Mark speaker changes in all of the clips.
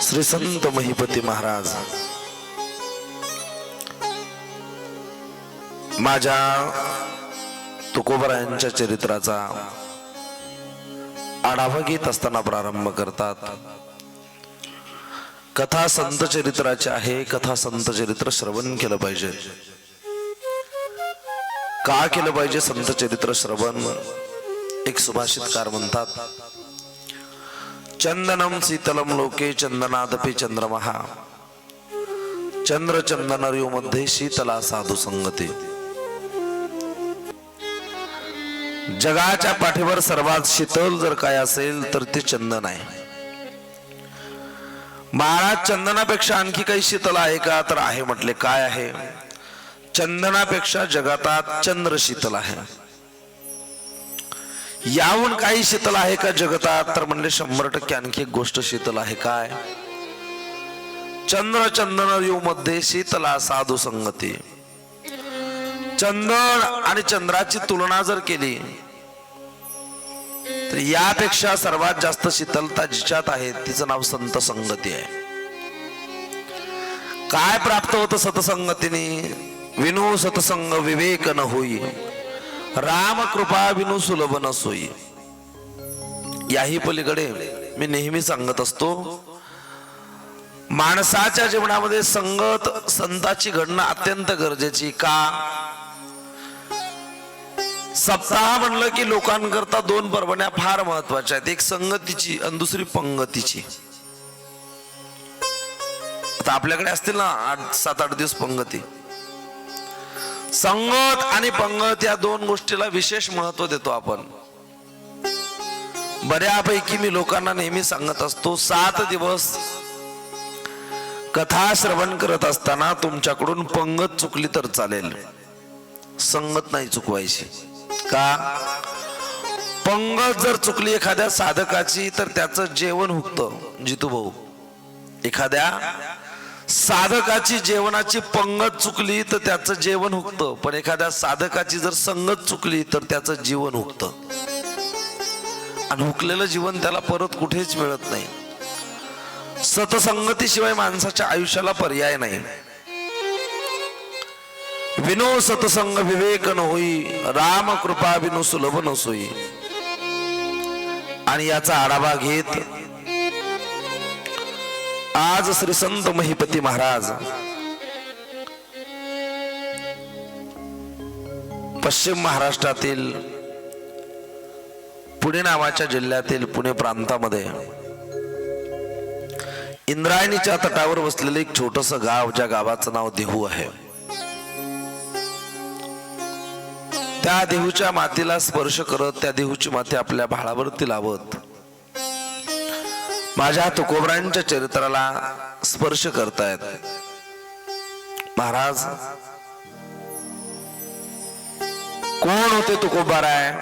Speaker 1: श्री संत महिपती महाराज माझ्या तुकोबरायांच्या चरित्राचा आढावा घेत असताना प्रारंभ करतात. कथा संत चरित्राची आहे. कथा संत चरित्र श्रवण केलं पाहिजे. का केलं पाहिजे संत चरित्र श्रवण? एक सुभाषितकार म्हणतात, चंदनम शीतलम लोके चंदनादपि चंद्रमहा चंद्र चंदनर्यो मध्ये शीतला साधू संगती. जगाच्या पाठीवर सर्वात शीतल जर काय असेल तर ते चंदन आहे. महाराज, चंदनापेक्षा आणखी काही शीतल आहे का? तर आहे म्हटले. काय आहे? चंदनापेक्षा जगातात चंद्र शीतल आहे. याहून काही शीतल आहे का जगतात? तर म्हणले 100% आणखी एक गोष्ट शीतल आहे. काय? चंद्र चंदनर्यो मध्ये शीतला साधू संगती. चंदन आणि चंद्राची तुलना जर केली तर यापेक्षा सर्वात जास्त शीतलता जिच्यात आहे तिचं नाव संत संगती आहे. काय प्राप्त होतं सतसंगतीने? विनो सतसंग विवेक न होई, राम कृपा विनु सुलभ न सोई. याही पलीकडे मी नेहमी सांगत असतो, माणसाच्या जीवनामध्ये संगत संताची घडणं अत्यंत गरजेची. का? सप्ताह म्हणलं की लोकांकरता 2 परवान्या फार महत्वाच्या आहेत. एक संगतीची आणि दुसरी पंगतीची. आता आपल्याकडे असतील ना 7-8 दिवस पंगती. संगत आणि पंगत या 2 गोष्टीला विशेष महत्व देतो आपण. बऱ्यापैकी मी लोकांना नेहमी सांगत असतो, 7 दिवस कथा श्रवण करत असताना तुमच्याकडून पंगत चुकली तर चालेल, संगत नाही चुकवायची. का? पंगत जर चुकली एखाद्या साधकाची तर त्याचं जेवण हुकतं. जितू भाऊ, एखाद्या साधकाची जेवणाची पंगत चुकली तर त्याचं जेवण हुकतं, पण एखाद्या साधकाची जर संगत चुकली तर त्याचं जीवन हुकतं. आणि हुकलेलं जीवन त्याला परत कुठेच मिळत नाही. सतसंगतीशिवाय माणसाच्या आयुष्याला पर्याय नाही. विनो सतसंग विवेक न होई, राम कृपा विनु सुलभ न सोई. आणि याचा आढावा घेत आज श्री संत महिपती महाराज पश्चिम महाराष्ट्रातील पुणे नावाच्या जिल्ह्यातील पुणे प्रांतामध्ये इंद्रायणीच्या तटावर वसलेलं एक छोटस गाव, ज्या गावाचं नाव देहू आहे. त्या देहूच्या मातीला स्पर्श करत, त्या देहूची माती आपल्या भाळावरती लावत माझ्या तुकोबरायांच्या चरित्राला स्पर्श करतायत. महाराज कोण होते तुकोबाराय?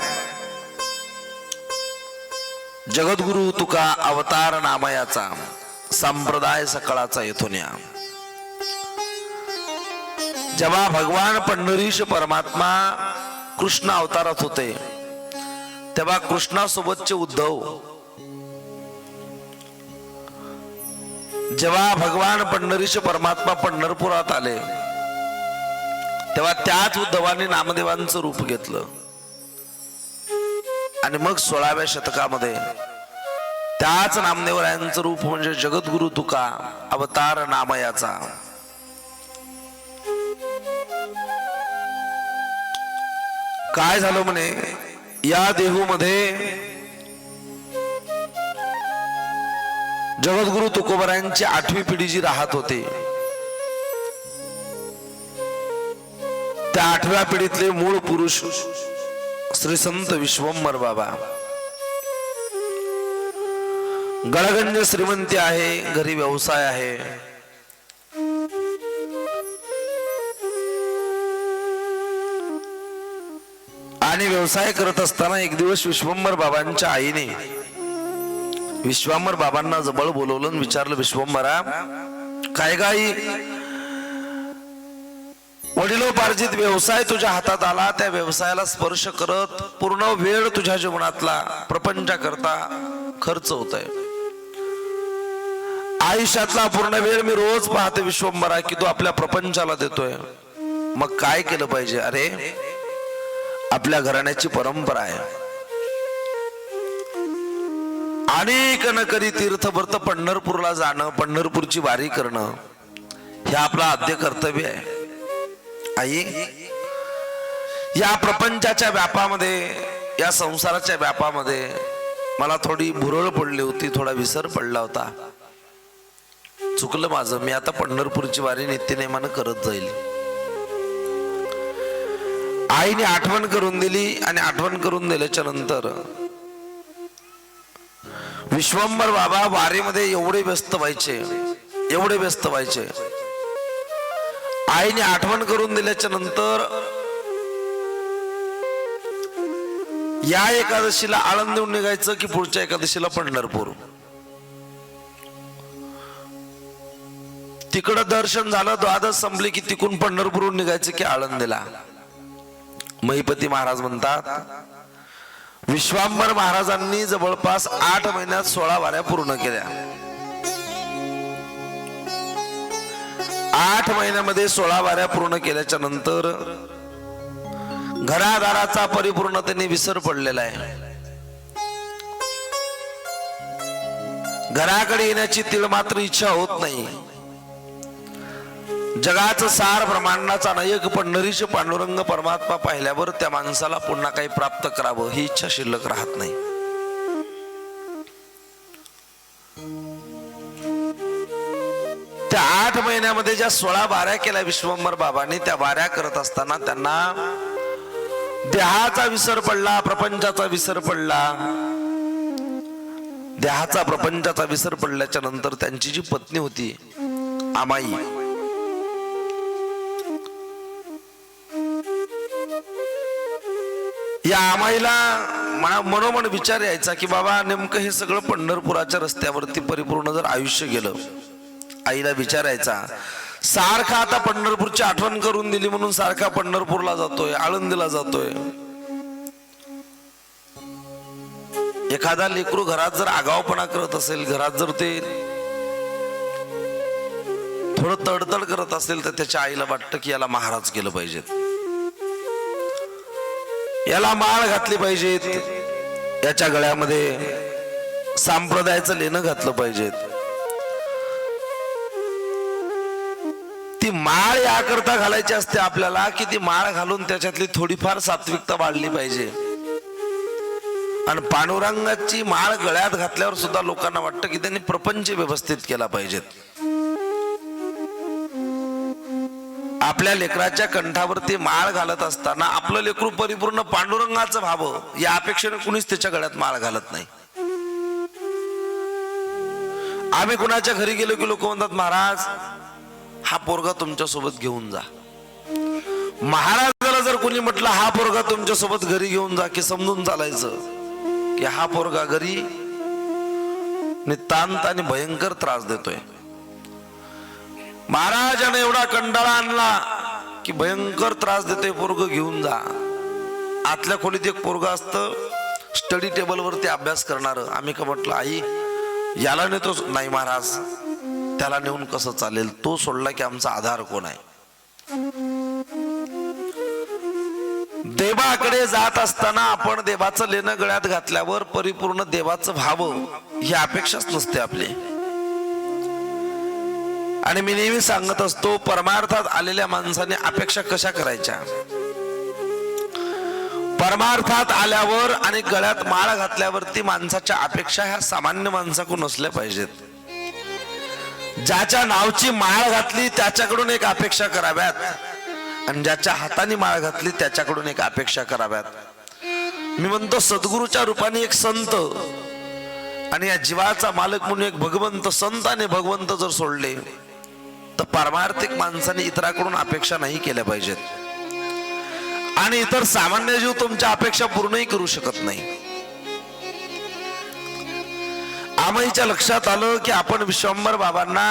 Speaker 1: जगद्गुरु तुका अवतार नामयाचा, संप्रदाय सकळाचा येथोन्या. जेव्हा भगवान पंढरीश परमात्मा कृष्ण अवतारात होते तेव्हा कृष्णासोबतचे उद्धव, जेव्हा भगवान पंढरीश परमात्मा पंढरपुरात आले तेव्हा त्याच उद्धवाने नामदेवांचं रूप घेतलं. आणि मग 16व्या शतकामध्ये त्याच नामदेवरायांचं रूप म्हणजे जगद्गुरु तुका अवतार नामयाचा. काय झालं म्हणे, या देहू मध्ये जगद्गुरु तुकोबरायांची 8वी पिढी जी राहत होती, त्या 8व्या पिढीतले मूळ पुरुष श्री संत विश्वंभर बाबा. गळगंज श्रीमंती आहे, घरी व्यवसाय आहे. आणि व्यवसाय करत असताना एक दिवस विश्वंभर बाबांच्या आईने विश्वंभर बाबांना जवळ बोलवलं आणि विचारलं, विश्वंभरा काय गाई, वडिलोपार्जित व्यवसाय तुझ्या हातात आला, त्या व्यवसायाला स्पर्श करत पूर्ण वेळ तुझ्या जीवनातला प्रपंचा करता खर्च होत आहे. आयुष्यातला पूर्ण वेळ मी रोज पाहते विश्वंभरा की तू आपल्या प्रपंचाला देतोय, मग काय केलं पाहिजे? अरे आपल्या घराण्याची परंपरा आहे, अनेक न करी तीर्थव्रत पंढरपूरला जाणं, पंढरपूरची वारी करणं हे आपलं आद्य कर्तव्य आहे. आई, या प्रपंचाच्या व्यापामध्ये, या संसाराच्या व्यापामध्ये मला थोडी भुरळ पडली होती, थोडा विसर पडला होता. चुकलं माझं. मी आता पंढरपूरची वारी नित्यनेमानं करत जाईल. आईने आठवण करून दिली आणि आठवण करून दिल्याच्या नंतर विश्वंभर बाबा वारीमध्ये एवढे व्यस्त व्हायचे, एवढे व्यस्त व्हायचे. आईने आठवण करून दिल्याच्या नंतर या एकादशीला आळंद देऊन निघायचं की पुढच्या एकादशीला पंढरपूर. तिकडं दर्शन झालं, द्वादश संपली की तिकून पंढरपूरहून निघायचं की आळंदीला. महिपती महाराज म्हणतात, विश्वांबर महाराजांनी जवळपास 8 महिन्यात 16 वाऱ्या पूर्ण केल्या. 8 महिन्यामध्ये 16 वाऱ्या पूर्ण केल्याच्या नंतर घरादाराचा परिपूर्ण त्यांनी विसर पडलेला आहे. घराकडे येण्याची तीळ मात्र इच्छा होत नाही. जगाचं सार ब्रह्मांडाचा नायक पंढरीश पांडुरंग परमात्मा पाहिल्यावर त्या माणसाला पुन्हा काही प्राप्त करावं ही इच्छा शिल्लक राहत नाही. त्या 8 महिन्यामध्ये ज्या 16 वाऱ्या केल्या विश्वंभर बाबांनी, त्या वाऱ्या करत असताना त्यांना देहाचा विसर पडला, प्रपंचाचा विसर पडला. देहाचा प्रपंचाचा विसर पडल्याच्या नंतर त्यांची जी पत्नी होती आमाई, या आमाईला मनोमन विचार यायचा की बाबा नेमकं हे सगळं पंढरपुराच्या रस्त्यावरती परिपूर्ण जर आयुष्य गेलं. आईला विचारायचा, सारखा आता पंढरपूरची आठवण करून दिली म्हणून सारखा पंढरपूरला जातोय, आळंदीला जातोय. एखादा लेकरू घरात जर आगावपणा करत असेल, घरात जर ते थोडं तडतड करत असेल तर त्याच्या आईला वाटतं की याला महाराज केलं पाहिजेत, याला माळ घातली पाहिजेत, याच्या गळ्यामध्ये संप्रदायाचं लेणं घातलं पाहिजेत. ती माळ याकरता घालायची असते आपल्याला की ती माळ घालून त्याच्यातली थोडीफार सात्विकता वाढली पाहिजे. आणि पांडुरंगाची माळ गळ्यात घातल्यावर सुद्धा लोकांना वाटतं की त्यांनी प्रपंच व्यवस्थित केला पाहिजेत. आपल्या लेकराच्या कंठावरती माळ घालत असताना आपलं लेकरू परिपूर्ण पांडुरंगाचं व्हावं या अपेक्षेने कुणीच त्याच्या गळ्यात माळ घालत नाही. आम्ही कुणाच्या घरी गेलो की लोक म्हणतात, महाराज हा पोरगा तुमच्या सोबत घेऊन जा. महाराजाला जर कोणी म्हटलं हा पोरगा तुमच्या सोबत घरी घेऊन जा की समजून चालायचं की हा पोरगा घरी नितांत आणि भयंकर त्रास देतोय. महाराजाने एवढा कंटाळा आणला की भयंकर त्रास देतोय, पोरग घेऊन जा. आतल्या खोलीत एक पोरग असतं स्टडी टेबल वरती अभ्यास करणार. आम्ही का म्हटलं, आई याला नेतो. नाही महाराज, त्याला नेऊन कसं चालेल, तो सोडला की आमचा आधार कोण आहे. देवाकडे जात असताना आपण देवाचं लेणं गळ्यात घातल्यावर परिपूर्ण देवाचं व्हावं ही अपेक्षाच नसते आपली. आणि मी नेहमी सांगत असतो, परमार्थात आलेल्या माणसाने अपेक्षा कशा करायच्या. परमार्थात आल्यावर आणि गळ्यात माळ घातल्यावरती माणसाच्या अपेक्षा ह्या सामान्य माणसाकडून नसल्या पाहिजेत. ज्याच्या नावची माळ घातली त्याच्याकडून एक अपेक्षा कराव्यात, आणि ज्याच्या हाताने माळ घातली त्याच्याकडून एक अपेक्षा कराव्यात. मी म्हणतो, सद्गुरूच्या रूपाने एक संत आणि या जीवाचा मालक म्हणून एक भगवंत, संत आणि भगवंत जर सोडले तर पारमार्थिक माणसाने इतराकडून अपेक्षा नाही केल्या पाहिजेत. आणि इतर सामान्य जीव तुमच्या अपेक्षा पूर्णही करू शकत नाही. आमाईच्या लक्षात आलं की आपण विश्वंभर बाबांना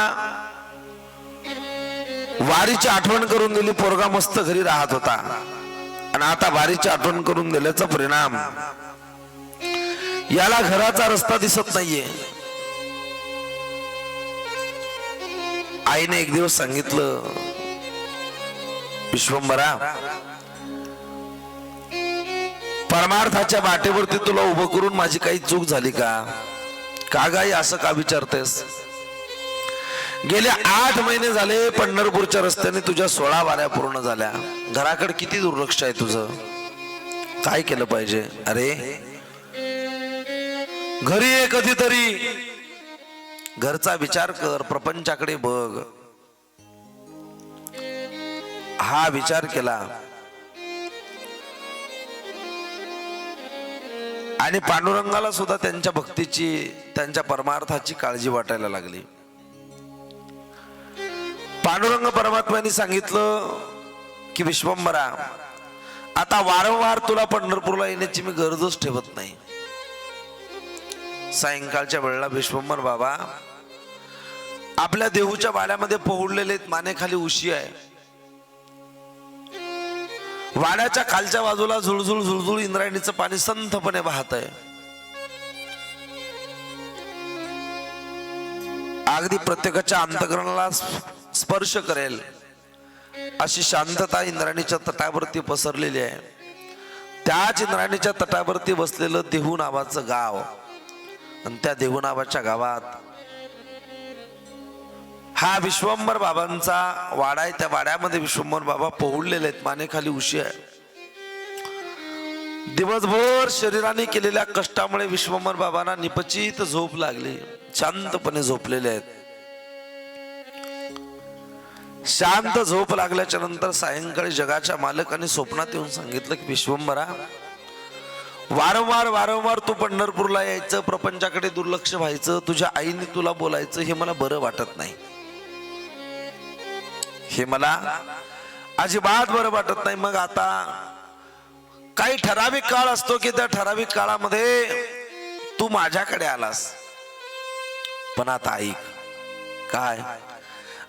Speaker 1: वारीची आठवण करून दिली, पोरगा मस्त घरी राहत होता. आणि आता वारीची आठवण करून दिल्याचा परिणाम, याला घराचा रस्ता दिसत नाहीये. आईने एक दिवस सांगितलं, विश्वंभरा, परमार्थाच्या वाटेवरती तुला उभं करून माझी काही चूक झाली का? का गाई असं का विचारतेस? गेले 8 महिने झाले पंढरपूरच्या रस्त्याने तुझ्या 16 वाऱ्या पूर्ण झाल्या. घराकडे किती दुर्लक्ष आहे तुझं. काय केलं पाहिजे? अरे घरी ये कधीतरी, घरचा विचार कर, प्रपंचाकडे बघ. हा विचार केला आणि पांडुरंगाला सुद्धा त्यांच्या भक्तीची, त्यांच्या परमार्थाची काळजी वाटायला लागली. पांडुरंग परमात्म्याने सांगितलं की विश्वंभरा, आता वारंवार तुला पंढरपूरला येण्याची मी गरजच ठेवत नाही. सायंकाळच्या वेळेला विश्वंभर बाबा आपल्या देहूच्या वाड्यामध्ये पोहोडलेले, मानेखाली उशी आहे. वाड्याच्या खालच्या बाजूला झुळझुळ झुळझुळ इंद्रायणीचं पाणी संथपणे वाहत आहे. अगदी प्रत्येकाच्या अंतःकरणाला स्पर्श करेल अशी शांतता इंद्रायणीच्या तटावरती पसरलेली आहे. त्याच इंद्रायणीच्या तटावरती बसलेलं देहू नावाचं गाव, आणि त्या देहू नावाच्या गावात हा विश्वंभर बाबांचा वाडा आहे. त्या वाड्यामध्ये विश्वंभर बाबा पोहोडलेले आहेत, मानेखाली उशी आहे. दिवसभर शरीराने केलेल्या कष्टामुळे विश्वंभर बाबांना निपचित झोप लागली. शांतपणे झोपलेले आहेत. शांत झोप लागल्याच्या नंतर सायंकाळी जगाच्या मालकाने स्वप्नात येऊन सांगितलं की विश्वंभरा, वारंवार वारंवार तू पंढरपूरला यायचं, प्रपंचाकडे दुर्लक्ष व्हायचं, तुझ्या आईने तुला बोलायचं, हे मला बरं वाटत नाही. हे मला अजिबात बरं वाटत नाही. मग आता काही ठराविक काळ असतो की त्या ठराविक काळामध्ये तू माझ्याकडे आलास, पण आता ऐक काय,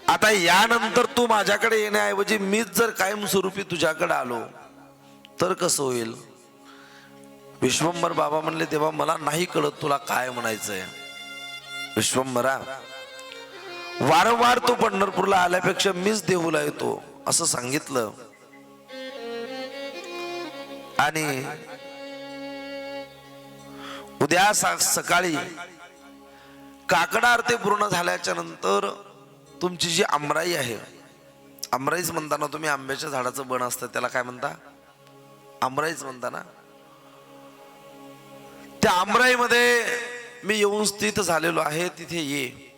Speaker 1: आता यानंतर तू माझ्याकडे येण्याऐवजी मीच जर कायमस्वरूपी तुझ्याकडे आलो तर कसं होईल? विश्वंभर बाबा म्हणले, तेव्हा मला नाही कळत तुला काय म्हणायचंय. विश्वंभरा, वारंवार तू पंढरपूरला आल्यापेक्षा मीच देहूला येतो असं सांगितलं. आणि उद्या सकाळी काकडा आरती पूर्ण झाल्याच्या नंतर तुमची जी आमराई आहे, आमराईच म्हणता ना तुम्ही, आंब्याच्या झाडाचं बन असतं त्याला काय म्हणता? आमराईच म्हणता ना. त्या आमराईमध्ये मी येऊन स्थित झालेलो आहे, तिथे ये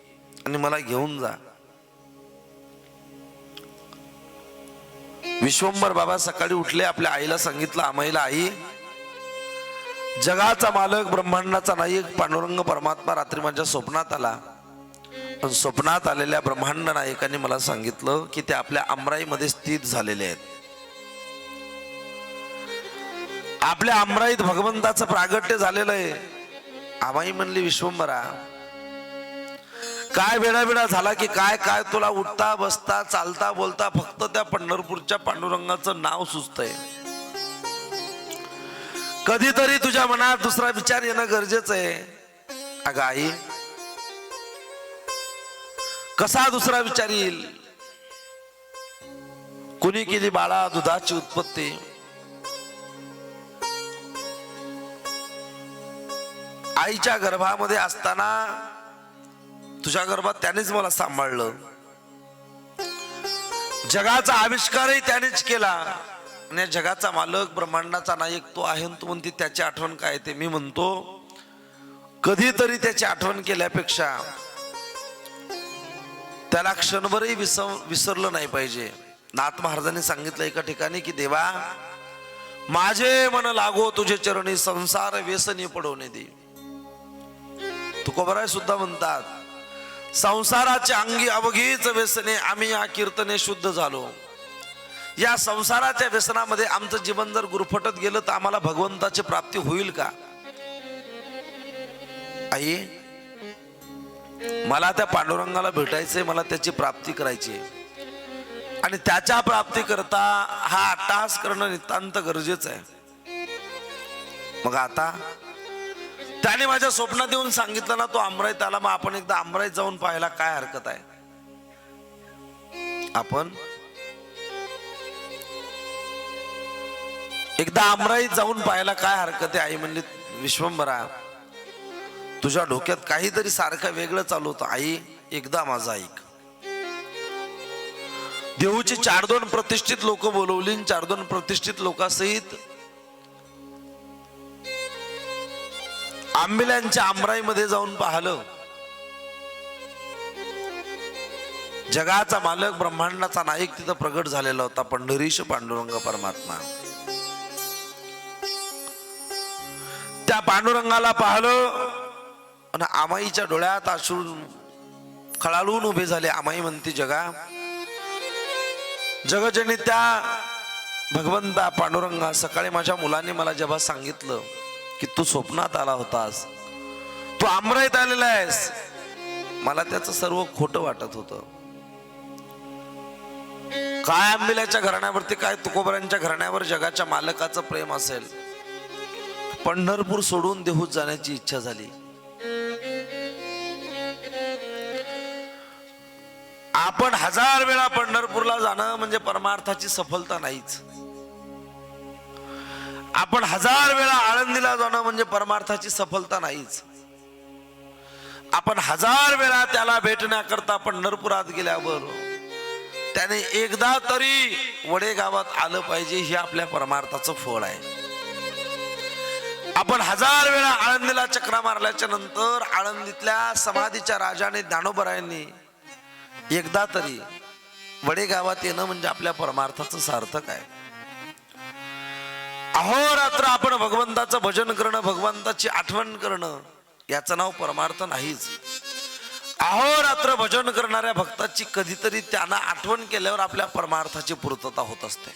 Speaker 1: आणि मला घेऊन जा. विश्वंभर बाबा सकाळी उठले, आपल्या आईला सांगितलं, आम्हाला आई, जगाचा मालक, ब्रह्मांडाचा नायक पांडुरंग परमात्मा रात्री माझ्या स्वप्नात आला. पण स्वप्नात आलेल्या ब्रह्मांड नायकाने मला सांगितलं की ते आपल्या आमराईमध्ये स्थित झालेले आहेत. आपल्या आमराईत भगवंताचं प्रागट्य झालेलं आहे. आमाई म्हणली, विश्वंभरा, काय वेळा झाला की काय काय तुला उठता बसता चालता बोलता फक्त त्या पंढरपूरच्या पांडुरंगाचं नाव सुचतंय. कधीतरी तुझ्या मनात दुसरा विचार येणं गरजेचं आहे. अगं आई, कसा दुसरा विचार येईल? कुणी केली बाळा दुधाची उत्पत्ती? आईच्या गर्भामध्ये असताना तुझ्या गर्भात त्यानेच मला सांभाळलं. जगाचा आविष्कारही त्यानेच केला. आणि जगाचा मालक, ब्रह्मांडाचा नायक तो आहे. तू म्हणते त्याची आठवण काय? ते मी म्हणतो, कधीतरी त्याची आठवण केल्यापेक्षा त्याला क्षणभरही विसरलं नाही पाहिजे. नाथ महाराजांनी सांगितलं एका ठिकाणी की देवा, माझे मन लागो तुझे चरणी, संसार व्यसनी पडवणे दे. तुकोबराय सुद्धा म्हणतात, संसाराचे अंगी अवघीच व्यसने, आम्ही या कीर्तने शुद्ध झालो. या संसाराच्या व्यसनामध्ये आमचं जीवन जर गुरफटत गेलं तर आम्हाला भगवंताची प्राप्ती होईल का? आई, मला त्या पांडुरंगाला भेटायचंय, मला त्याची प्राप्ती करायची, आणि त्याच्या प्राप्ती करता हा अट्टहास करणं नितांत गरजेचं आहे. मग आता त्याने माझ्या स्वप्नात येऊन सांगितलं ना, तो आमराईत आला, मग आपण एकदा आमराईत जाऊन पाहायला काय हरकत आहे? आपण एकदा आमराईत जाऊन पाहायला काय हरकत आहे? आई म्हणली, विश्वंभरा, तुझ्या डोक्यात काहीतरी सारखं वेगळं चालू होतं. आई, एकदा माझं ऐक. देहूची 4-2 प्रतिष्ठित लोक बोलवली. 4-2 प्रतिष्ठित लोकांसहित आंबिल्यांच्या आमराईमध्ये जाऊन पाहिलं. जगाचा मालक, ब्रह्मांडाचा नायक तिथं प्रगट झालेला होता, पंढरीश पांडुरंग परमात्मा. त्या पांडुरंगाला पाहिलं आणि आमाईच्या डोळ्यात अश्रू खळाळून उभे झाले. आमाई म्हणते, जगजनी त्या भगवंता पांडुरंगा, सकाळी माझ्या मुलाने मला जेव्हा सांगितलं की तू स्वप्नात आला होतास, तू आमराईत आलेला आहेस, मला त्याचं सर्व खोटं वाटत होतं. काय आंबिल्याच्या घराण्यावरती, काय तुकोबरांच्या घराण्यावर जगाच्या मालकाचं प्रेम असेल. पंढरपूर सोडून देहूत जाण्याची इच्छा झाली. आपण 1000 वेळा पंढरपूरला जाणं म्हणजे परमार्थाची सफलता नाहीच. आपण 1000 वेळा आळंदीला जाणं म्हणजे परमार्थाची सफलता नाहीच. आपण 1000 वेळा त्याला भेटण्याकरता पंढरपुरात गेल्यावर त्याने एकदा तरी वडे गावात आलं पाहिजे, हे आपल्या परमार्थाचं फळ आहे. आपण 1000 वेळा आळंदीला चक्रा मारल्याच्या नंतर आळंदीतल्या समाधीच्या राजाने, ज्ञानोबरायांनी एकदा तरी वडे गावात येणं म्हणजे आपल्या परमार्थाचं सार्थक आहे. अहोरात्र आपण भगवंताचं भजन करणं, भगवंताची आठवण करणं, याचं नाव परमार्थ नाहीच. अहोरात्र भजन करणाऱ्या भक्ताची कधीतरी त्यांना आठवण केल्यावर आपल्या परमार्थाची पूर्तता होत असते.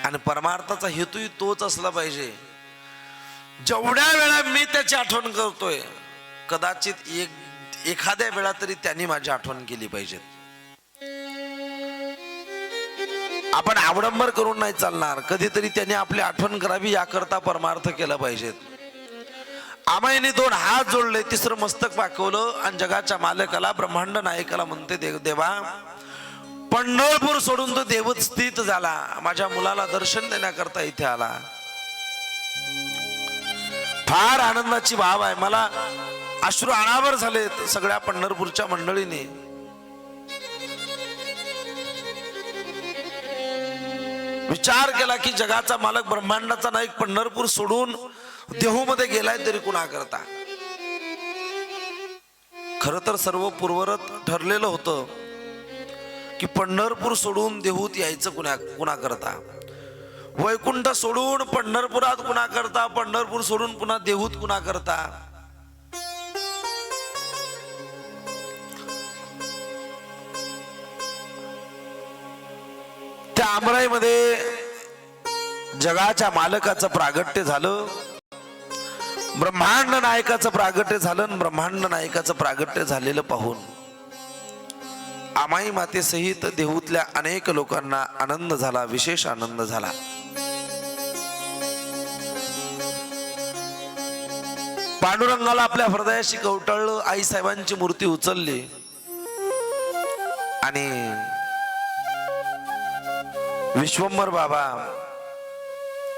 Speaker 1: आणि परमार्थाचा हेतूही तोच असला पाहिजे. जेवढ्या वेळा मी त्याची आठवण करतोय, कदाचित एखाद्या वेळा तरी त्यांनी माझी आठवण केली पाहिजे. आपण आवडंबर करून नाही चालणार, कधीतरी त्यांनी आपली आठवण करावी याकरता परमार्थ केला पाहिजेत. आमाईने 2 हात जोडले, तिसरं मस्तक पाकवलं आणि जगाच्या मालकाला, ब्रह्मांड नायकाला म्हणते, देवा, पंढरपूर सोडून तो देवत स्थित झाला, माझ्या मुलाला दर्शन देण्याकरता इथे आला. फार आनंदाची भाव आहे. मला अश्रू अनावर झाले सगळ्या पंढरपूरच्या मंडळीने. विचार केला की जगाचा मालक, ब्रह्मांडाचा नायक पंढरपूर सोडून देहू मध्ये गेलाय तरी कुणा करता. खर तर सर्व पूर्वरत ठरलेलं होतं की पंढरपूर सोडून देहूत यायचं कुणा करता. वैकुंठ सोडून पंढरपुरात कुणा करता, पंढरपूर सोडून पुन्हा देहूत कुणा करता. त्या आमराईमध्ये जगाच्या मालकाचं प्रागट्य झालं, ब्रह्मांड नायकाचं प्रागट्य झालं. ब्रह्मांड नायकाचं प्रागट्य झालेलं पाहून आमाई मातेसहित देहूतल्या अनेक लोकांना आनंद झाला, विशेष आनंद झाला. पांडुरंगाला आपल्या हृदयाशी कवटाळलं. आई साहेबांची मूर्ती उचलली आणि विश्वंभर बाबा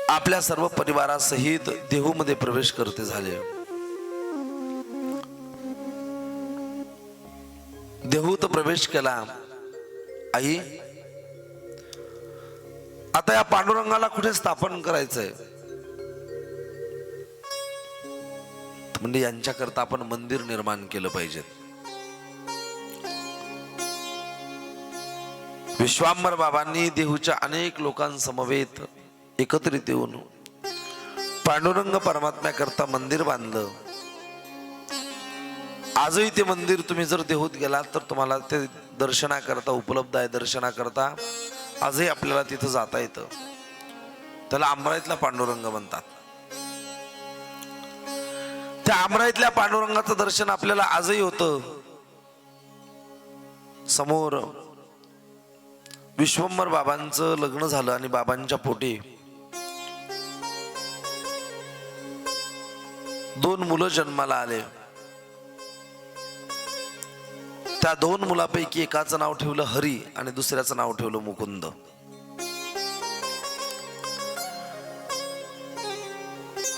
Speaker 1: आपल्या सर्व परिवारासहित देहूमध्ये प्रवेश करते झाले. देहूत प्रवेश केला. आई, आता या पांडुरंगाला कुठे स्थापन करायचंय? म्हणजे यांच्याकरता आपण मंदिर निर्माण केलं पाहिजे. विश्वांबर बाबांनी देहूच्या अनेक लोकांसमवेत एकत्रित येऊन पांडुरंग परमात्म्याकरता मंदिर बांधलं. आजही ते मंदिर तुम्ही जर देहूत गेलात तर तुम्हाला ते दर्शनाकरता उपलब्ध आहे. दर्शनाकरता आजही आपल्याला तिथं जाता येतं. त्याला आमराईतला पांडुरंग म्हणतात. त्या आमराईतल्या पांडुरंगाचं दर्शन आपल्याला आजही होतं. समोर विश्वंभर बाबांचं लग्न झालं आणि बाबांच्या पोटी 2 मुलं जन्माला आले. त्या दोन मुलापैकी एकाचं नाव ठेवलं हरी आणि दुसऱ्याचं नाव ठेवलं मुकुंद.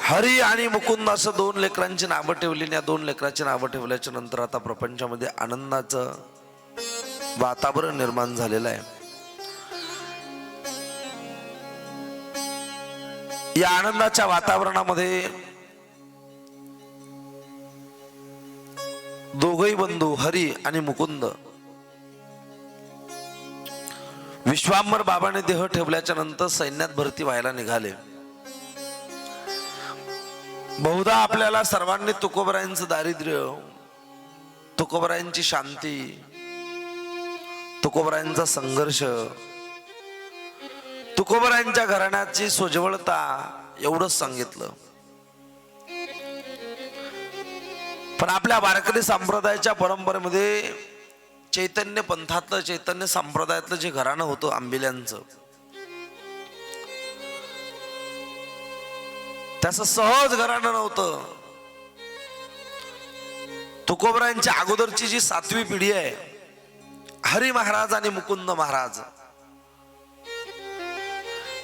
Speaker 1: हरी आणि मुकुंद असं दोन लेकरांची नावं ठेवली. या दोन लेकरांची नावं ठेवल्याच्या नंतर आता प्रपंचामध्ये आनंदाचं वातावरण निर्माण झालेलं आहे. या आनंदाच्या वातावरणामध्ये दोघही बंधू हरी आणि मुकुंद विश्वांबर बाबाने देह ठेवल्याच्या नंतर सैन्यात भरती व्हायला निघाले. बहुधा आपल्याला सर्वांनी तुकोबरायांचं दारिद्र्य, तुकोबरायांची शांती, तुकोबरायांचा संघर्ष, तुकोबरायांच्या घराण्याची सोज्वळता एवढंच सांगितलं. पण आपल्या वारकरी संप्रदायाच्या परंपरेमध्ये चैतन्य पंथातलं, चैतन्य संप्रदायातलं जे घराणं होतं आंबिल्यांचं, त्याचं सहज घराणं नव्हतं. तुकोबरायांच्या अगोदरची जी 7वी पिढी आहे, हरी महाराज आणि मुकुंद महाराज,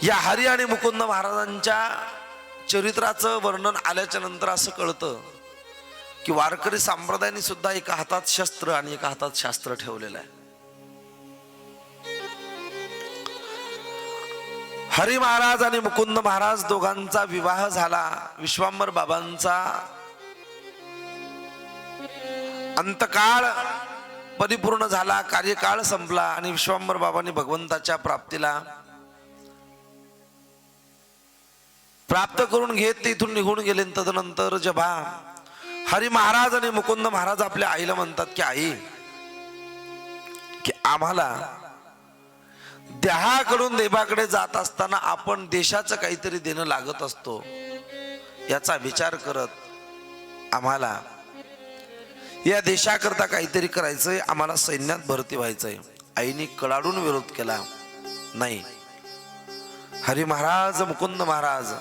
Speaker 1: या हरी आणि मुकुंद महाराजांच्या चरित्राचं वर्णन आल्याच्या नंतर असं कळतं की वारकरी संप्रदायाने सुद्धा एका हातात शस्त्र आणि एका हातात शास्त्र ठेवलेलं आहे. हरी महाराज आणि मुकुंद महाराज दोघांचा विवाह झाला. विश्वांबर बाबांचा अंतकाळ परिपूर्ण झाला, कार्यकाळ संपला आणि विश्वांबर बाबांनी भगवंताच्या प्राप्तीला प्राप्त करून घेत ते इथून निघून गेले. तदनंतर जेव्हा हरी महाराज आणि मुकुंद महाराज आपल्या आईला म्हणतात की आई, की आम्हाला देहाकडून देवाकडे जात असताना आपण देशाचं काहीतरी देणं लागत असतो, याचा विचार करत आम्हाला या देशाकरता काहीतरी करायचंय, आम्हाला सैन्यात भरती व्हायचंय. आईने कडाडून विरोध केला. नाही हरी महाराज, मुकुंद महाराज,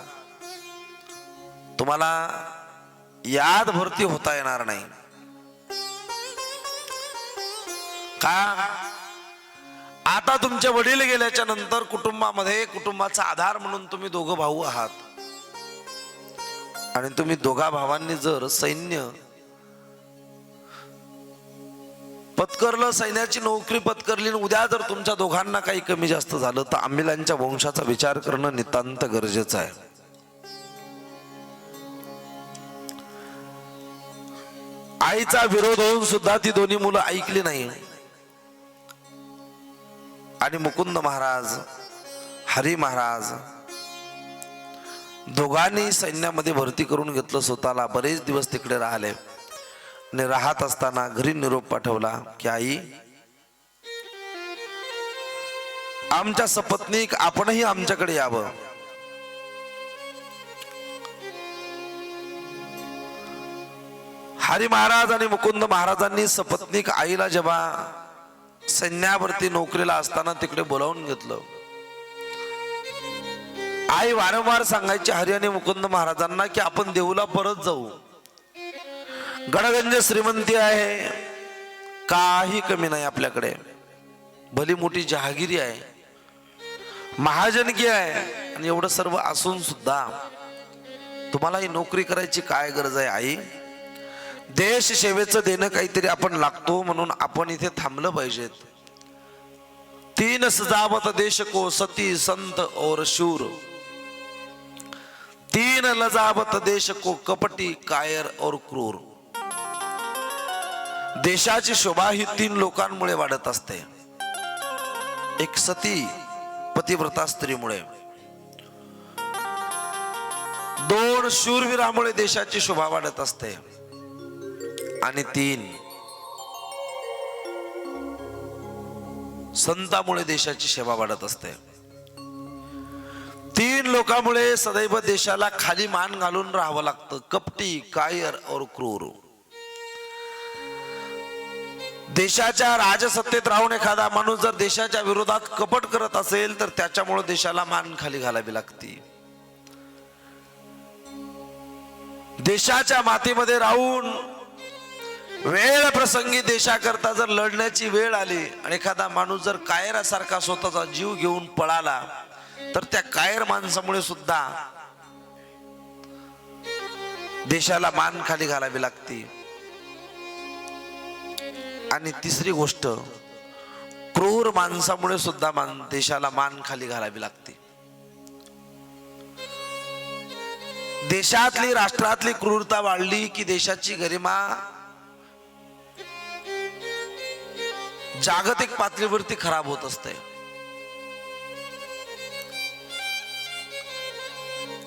Speaker 1: तुम्हाला यात भरती होता येणार नाही. का? आता तुमचे वडील गेल्याच्या नंतर कुटुंबामध्ये कुटुंबाचा आधार म्हणून तुम्ही दोघं भाऊ आहात आणि तुम्ही दोघा भावांनी जर सैन्य पत्करलं, सैन्याची नोकरी पत्करली, उद्या जर तुमच्या दोघांना काही कमी जास्त झालं तर आंबिलांच्या वंशाचा विचार करणं नितांत गरजेचं आहे. आईचा विरोध होऊन सुद्धा ती दोन्ही मुलं ऐकली नाही आणि मुकुंद महाराज, हरी महाराज दोघांनी सैन्यामध्ये भरती करून घेतलं स्वतःला. बरेच दिवस तिकडे राहिले आणि राहत असताना घरी निरोप पाठवला की आई, आमच्या सपत्नीक आपणही आमच्याकडे यावं. हरी महाराज आणि मुकुंद महाराजांनी सपत्नीक आईला जेव्हा सैन्यावरती नोकरीला असताना तिकडे बोलावून घेतलं. आई वारंवार सांगायची हरी आणि मुकुंद महाराजांना की आपण देऊला परत जाऊ, गडगंज श्रीमंती आहे, काही कमी नाही आपल्याकडे, भली मोठी जहागिरी आहे, महाजनकी आहे, आणि एवढं सर्व असून सुद्धा तुम्हाला ही नोकरी करायची काय गरज आहे आई? देश सेवेचं देणं काहीतरी आपण लागतो म्हणून आपण इथे थांबलं पाहिजेत. 3 सजावत देश को सती संत और शूर, 3 लजावत देश को कपटी कायर और क्रूर. देशाची शोभा ही 3 लोकांमुळे वाढत असते. एक सती पतिव्रता स्त्रीमुळे, 2 शूरवीरामुळे देशाची शोभा वाढत असते, आणि 3 संतामुळे देशाची सेवा वाढत असते. 3 लोकांमुळे सदैव देशाला खाली मान घालून राहावं लागतं. कपटी, कायर और क्रूर. देशाच्या राजसत्तेत राहून एखादा माणूस जर देशाच्या विरोधात कपट करत असेल तर त्याच्यामुळे देशाला मान खाली घालावी लागते. देशाच्या मातीमध्ये राहून वेळ प्रसंगी देशाकरता जर लढण्याची वेळ आली आणि एखादा माणूस जर कायरासारखा स्वतःचा जीव घेऊन पळाला तर त्या कायर माणसामुळे सुद्धा देशाला मान खाली घालावी लागते. आणि तिसरी गोष्ट, क्रूर माणसामुळे सुद्धा देशाला मान खाली घालावी लागते. देशातली राष्ट्रातली क्रूरता वाढली की देशाची गरिमा जागतिक पातळीवरती खराब होत असते.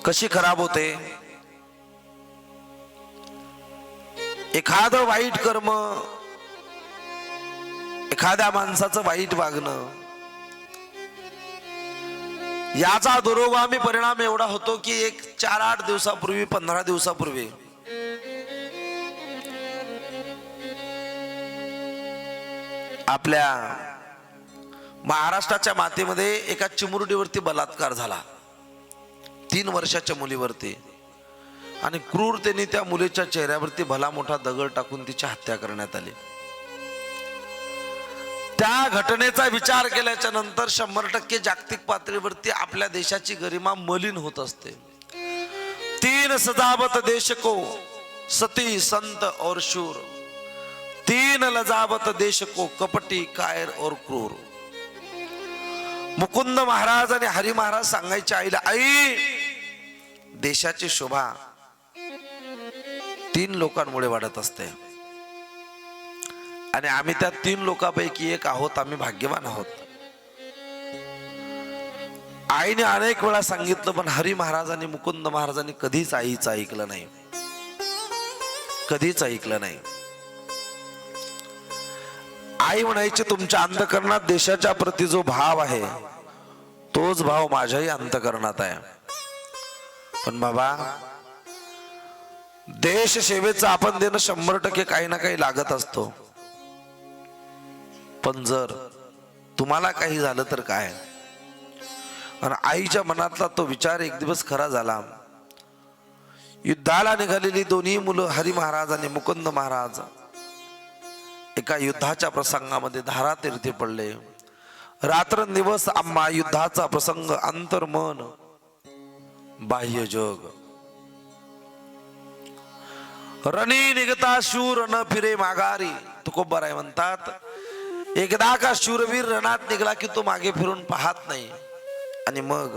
Speaker 1: कशी खराब होते? एखादं वाईट कर्म, एखाद्या माणसाचं वाईट वागणं, याचा दुरोगामी परिणाम एवढा होतो की एक 4-8 दिवसापूर्वी, 15 दिवसापूर्वी आपल्या महाराष्ट्राच्या मातेमध्ये एका चिमुरडीवरती बलात्कार झाला, 3 वर्षाच्या मुलीवरती. आणि क्रूरतेने त्या मुलीच्या चेहऱ्यावरती भला मोठा दगड टाकून तिची हत्या करण्यात आली. त्या घटनेचा विचार केल्याच्या नंतर 100% जागतिक पातळीवरती आपल्या देशाची गरिमा मलिन होत असते. 3 सजावत देश को, सती संत और शूर, 3 लजावत देश को, कपटी कायर और क्रूर. मुकुंद महाराज आणि हरी महाराज सांगायचे आईला, आई देशाची शोभा 3 लोकांमुळे वाढत असते आणि आम्ही त्या 3 लोकांपैकी एक आहोत. आम्ही भाग्यवान आहोत. आईने अनेक वेळा सांगितलं, पण हरी महाराज आणि मुकुंद महाराजांनी कधीच आईचं ऐकलं नाही, कधीच ऐकलं नाही. आई म्हणायची, तुमच्या अंतःकरणात देशाच्या प्रती जो भाव आहे तोच भाव माझ्याही अंतःकरणात आहे. पण बाबा, देश सेवेचं आपण देणं 100% काही ना काही लागत असतो. पण जर तुम्हाला काही झालं तर काय? आणि आईच्या मनातला तो विचार एक दिवस खरा झाला. युद्धाला निघालेली दोन्ही मुलं हरी महाराज आणि मुकुंद महाराज एका युद्धाच्या प्रसंगामध्ये धारातीर्थी पडले. रात्रंदिवस आम्हा युद्धाचा प्रसंग, अंतर्मन बाह्य जग. रणी निघता शूर न फिरे माघारी. तुकोबाराय म्हणतात, एकदा का शूरवीर रणात निघाला की तो मागे फिरून पाहत नाही. आणि मग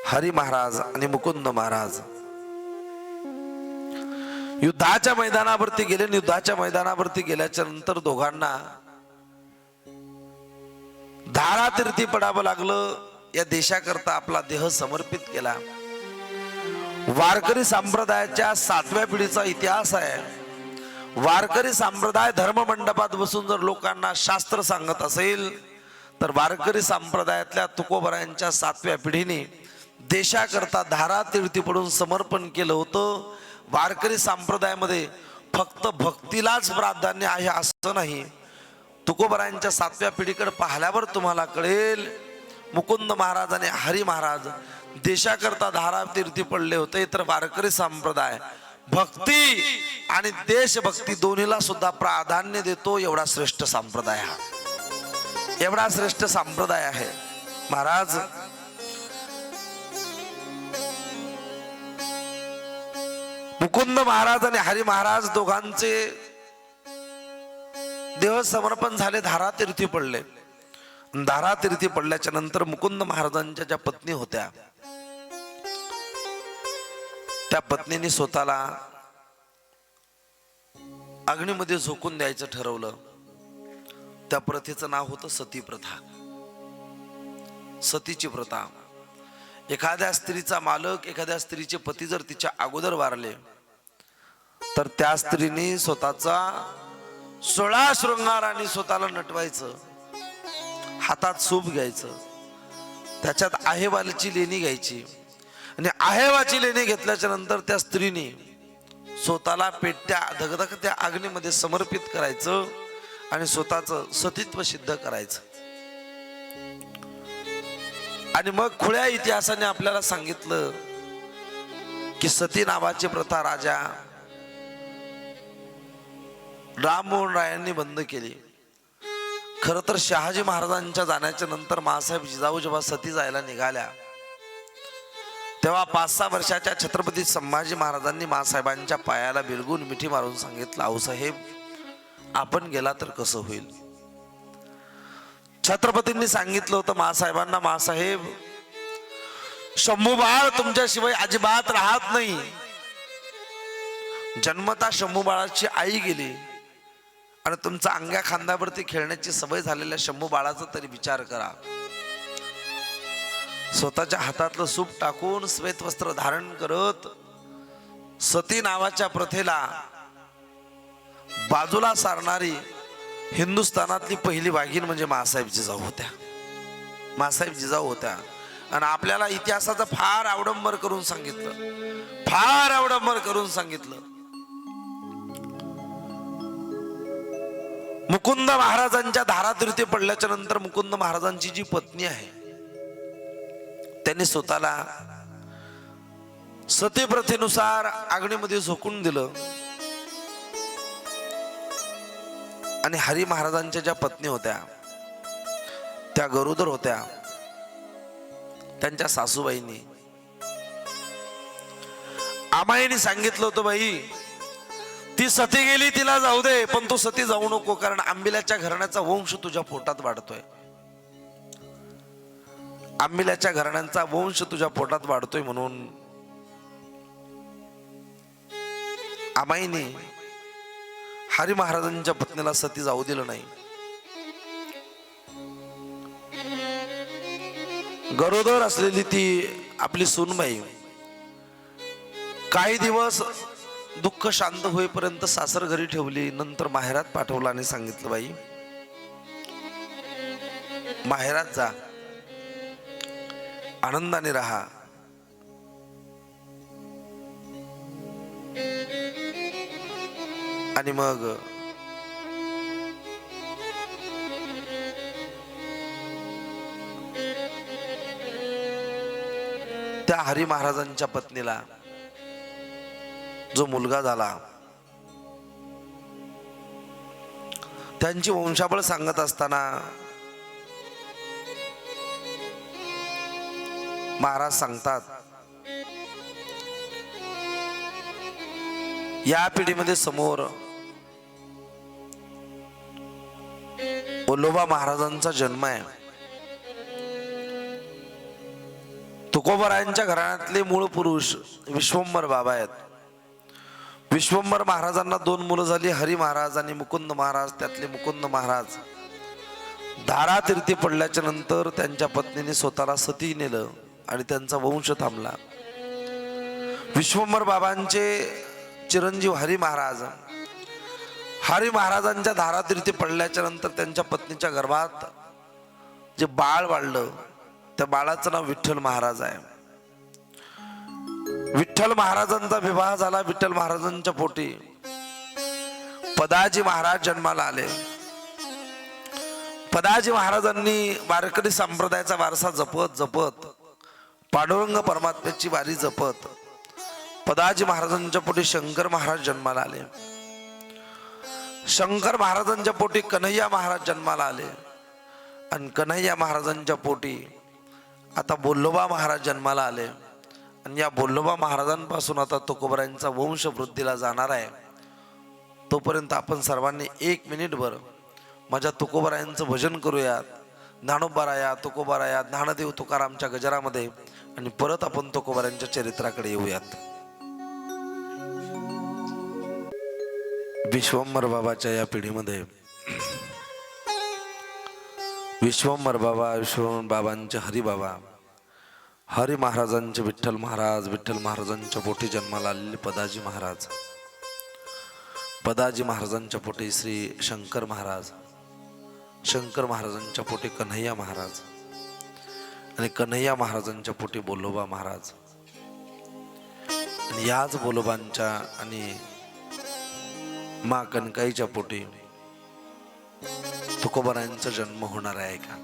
Speaker 1: हरी महाराज आणि मुकुंद महाराज युद्धाच्या मैदानावरती गेले. युद्धाच्या मैदानावरती गेल्याच्या नंतर दोघांना धारातीर्थी पडावं लागलं. या देशाकरता आपला देह समर्पित केला. वारकरी संप्रदायाच्या 7व्या पिढीचा इतिहास आहे. वारकरी संप्रदाय धर्म मंडपात बसून जर लोकांना शास्त्र सांगत असेल तर वारकरी संप्रदायातल्या तुकोबरायांच्या 7व्या पिढीने देशाकरता धारातीर्थी पडून समर्पण केलं होतं. वारकरी संप्रदायामध्ये फक्त भक्तीलाच प्राधान्य आहे असं नाही. तुकोबरायांच्या 7व्या पिढीकडे पाहिल्यावर तुम्हाला कळेल, मुकुंद महाराज आणि हरी महाराज देशाकरता धारातीर्थी पडले होते, तर वारकरी संप्रदाय भक्ती आणि देशभक्ती दोन्हीला सुद्धा प्राधान्य देतो. एवढा श्रेष्ठ संप्रदाय हा, एवढा श्रेष्ठ संप्रदाय आहे. महाराज मुकुंद महाराज आणि हरी महाराज दोघांचे देह समर्पण झाले, धारातीर्थी पडले. धारातीर्थी पडल्याच्या नंतर मुकुंद महाराजांच्या ज्या पत्नी होत्या त्या पत्नीने स्वतःला अग्नीमध्ये झोकून द्यायचं ठरवलं. त्या प्रथेचं नाव होतं सती प्रथा. सतीची प्रथा. एखाद्या स्त्रीचा मालक, एखाद्या स्त्रीचे पती जर तिच्या अगोदर वारले तर त्या स्त्रीने स्वतःचा 16 शृंगाराने स्वतःला नटवायचं. हातात सूप घ्यायचं, त्याच्यात आहेवाची लेणी घ्यायची आणि आहेवाची लेणी घेतल्याच्या नंतर त्या स्त्रीने स्वतःला पेटत्या धगधगत्या अग्नीमध्ये समर्पित करायचं आणि स्वतःचं सतीत्व सिद्ध करायचं. आणि मग खुळ्या इतिहासाने आपल्याला सांगितलं की सती नावाची प्रथा राजा राममोहन रायांनी बंद केली. खर तर शहाजी महाराजांच्या जाण्याच्या नंतर मासाहेब जिजाऊ जेव्हा सती जायला निघाल्या तेव्हा 5-6 वर्षाच्या छत्रपती संभाजी महाराजांनी मासाहेबांच्या पायाला बिलगून मिठी मारून सांगितलं, आऊसाहेब आपण गेला तर कसं होईल. छत्रपतींनी सांगितलं होतं मासाहेबांना, मासाहेब शंभू बाळ तुमच्याशिवाय अजिबात राहत नाही. जन्मता शंभू बाळाची आई गेली आणि तुमचा अंग्या खांद्यावरती खेळण्याची सवय झालेल्या शंभू बाळाचा तरी विचार करा. स्वतःच्या हातातलं सूप टाकून श्वेत वस्त्र धारण करत सती नावाच्या प्रथेला बाजूला सारणारी हिंदुस्थानातली पहिली वाघीण म्हणजे मासाहेब जिजाऊ होत्या. मासाहेब जिजाऊ होत्या. आणि आपल्याला इतिहासाचं फार अवडंबर करून सांगितलं, फार अवडंबर करून सांगितलं. मुकुंद महाराजांच्या धारातीर्थी पडल्याच्या नंतर मुकुंद महाराजांची जी पत्नी आहे त्यांनी स्वतःला सती प्रथेनुसार अग्नीमध्ये झोकून दिलं. आणि हरी महाराजांच्या ज्या पत्नी होत्या त्या गरोदर होत्या. त्यांच्या सासूबाईंनी आमाईने सांगितलं होतं, बाई ती सती गेली तिला जाऊ दे, पण तू सती जाऊ नको, कारण आंबिल्याच्या घराण्याचा वंश तुझ्या पोटात वाढतोय. आंबिल्याच्या घराण्यांचा वंश तुझ्या पोटात वाढतोय म्हणून आमाईने हरी महाराजांच्या पत्नीला सती जाऊ दिलं नाही. गरोदर असलेली ती आपली सूनबाई काही दिवस दुःख शांत होईपर्यंत सासर घरी ठेवली. नंतर माहेरात पाठवलं आणि सांगितलं, बाई माहेरात जा, आनंदाने राहा. आणि मग त्या हरी महाराजांच्या पत्नीला जो मुलगा झाला त्यांची वंशावळ सांगत असताना महाराज सांगतात, या पिढीमध्ये समोर वल्लोबा महाराजांचा जन्म आहे. तुकोबरायांच्या घराण्यातले मूळ पुरुष विश्वंभर बाबा आहेत. विश्वंभर महाराजांना 2 मुलं झाली, हरी महाराज आणि मुकुंद महाराज. त्यातले मुकुंद महाराज धारातीर्थी पडल्याच्या नंतर त्यांच्या पत्नीने स्वतःला सती नेलं आणि त्यांचा वंश थांबला. विश्वंभर बाबांचे चिरंजीव हरी महाराज, हरी महाराजांच्या धारातीर्थी पडल्याच्या नंतर त्यांच्या पत्नीच्या गर्भात जे बाळ वाढलं त्या बाळाचं नाव विठ्ठल महाराज आहे. विठ्ठल महाराजांचा विवाह झाला. विठ्ठल महाराजांच्या पोटी पदाजी महाराज जन्माला आले. पदाजी महाराजांनी वारकरी संप्रदायाचा वारसा जपत जपत पांडुरंग परमात्म्याची वारी जपत पदाजी महाराजांच्या पोटी शंकर महाराज जन्माला आले. शंकर महाराजांच्या पोटी कन्हैया महाराज जन्माला आले. आणि कन्हैया महाराजांच्या पोटी आता बोल्लोबा महाराज जन्माला आले. आणि या बोल्लोबा महाराजांपासून आता तुकोबरायांचा वंश वृद्धीला जाणार आहे. तोपर्यंत आपण सर्वांनी 1 मिनिटभर माझ्या तुकोबरायांचं भजन करूयात. ज्ञानोबाराया तुकोबाराया ज्ञानदेव तुकारामच्या गजरामध्ये, आणि परत आपण तुकोबरायांच्या चरित्राकडे येऊयात. विश्वंभर बाबाच्या या पिढीमध्ये विश्वंभर बाबा, विश्वंभर बाबांचे हरी बाबा, हरी महाराजांचे विठ्ठल महाराज, विठ्ठल महाराजांच्या पोटी जन्माला आलेले पदाजी महाराज, पदाजी महाराजांच्या पोटी श्री शंकर महाराज, शंकर महाराजांच्या पोटी कन्हैया महाराज, आणि कन्हैया महाराजांच्या पोटी बोल्लोबा महाराज. आणि याच बोल्लोबांच्या आणि माँ कनकाईच्या पोटी तुकोबारायांचा जन्म होणार आहे का?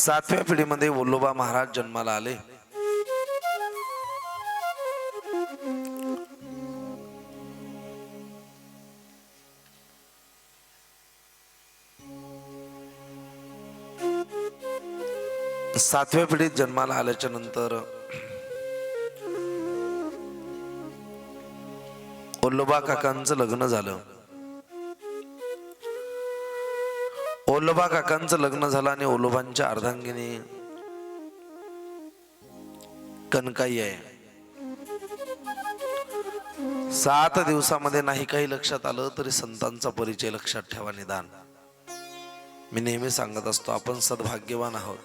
Speaker 1: सातव्या पिढीमध्ये वल्लोबा महाराज जन्माला आले. सातव्या पिढीत जन्माला आल्याच्या नंतर वल्लोबा काकांचं लग्न झालं. वल्लोबा काकांचं लग्न झालं आणि वल्लोबांच्या अर्धांगिनी कनकाई आहे. 7 दिवसामध्ये नाही काही लक्षात आलं तरी संतांचा परिचय लक्षात ठेवा निदान. मी नेहमी सांगत असतो आपण सद्भाग्यवान आहोत.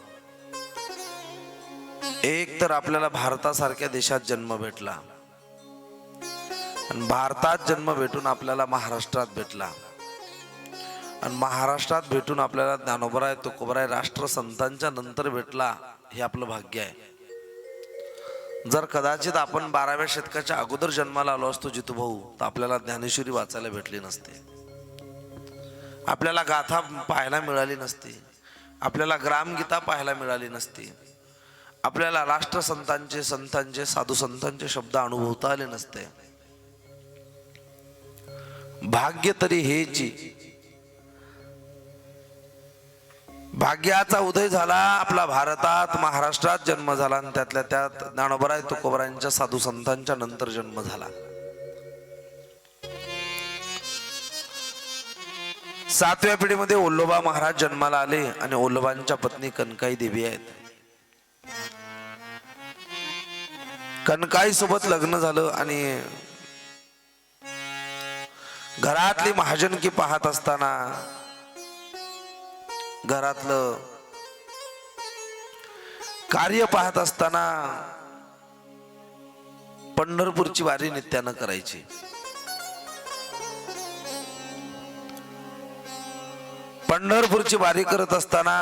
Speaker 1: एक तर आपल्याला भारतासारख्या देशात जन्म भेटला आणि भारतात जन्म भेटून आपल्याला महाराष्ट्रात भेटला आणि महाराष्ट्रात भेटून आपल्याला ज्ञानोबराय तुकोबराय राष्ट्रसंतांच्या नंतर भेटला. हे आपलं भाग्य आहे. जर कदाचित आपण 12व्या शतकाच्या अगोदर जन्माला आलो असतो जितूभाऊ तर आपल्याला ज्ञानेश्वरी वाचायला भेटली नसते, आपल्याला गाथा पाहायला मिळाली नसती, आपल्याला ग्रामगीता पाहायला मिळाली नसती, आपल्याला राष्ट्रसंतांचे संतांचे साधू संतांचे शब्द अनुभवता आले नसते. भाग्य तरी हेची. भाग्याचा उदय झाला आपला भारतात महाराष्ट्रात जन्म झाला आणि त्यातल्या त्यात ज्ञानोबराय तुकोबरायांच्या साधू संतांच्या नंतर जन्म झाला. 7व्या पिढीमध्ये वल्लोबा महाराज जन्माला आले आणि वल्लोबांच्या पत्नी कनकाई देवी आहेत. कनकाई सोबत लग्न झालं आणि घरातली महाजनकी पाहत असताना घरातलं कार्य पाहत असताना पंढरपूरची वारी नित्यानं करायची. पंढरपूरची वारी करत असताना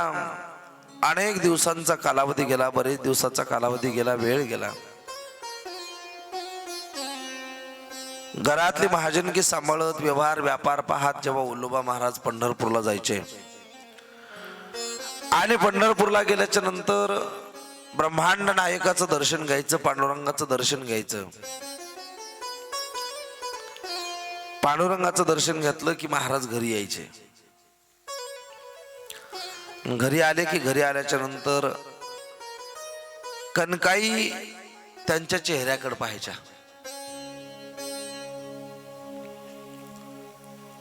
Speaker 1: अनेक दिवसांचा कालावधी गेला, बरेच दिवसाचा कालावधी गेला, वेळ गेला. घरातली महाजनकी सांभाळत व्यवहार व्यापार पाहत जेव्हा वल्लोबा महाराज पंढरपूरला जायचे आणि पंढरपूरला गेल्याच्या नंतर ब्रह्मांड नायकाचं दर्शन घ्यायचं, पांडुरंगाचं दर्शन घ्यायचं. पांडुरंगाचं दर्शन घेतलं की महाराज घरी यायचे. घरी आले की घरी आल्याच्या नंतर कनकाई त्यांच्या चेहऱ्याकडे पाहायच्या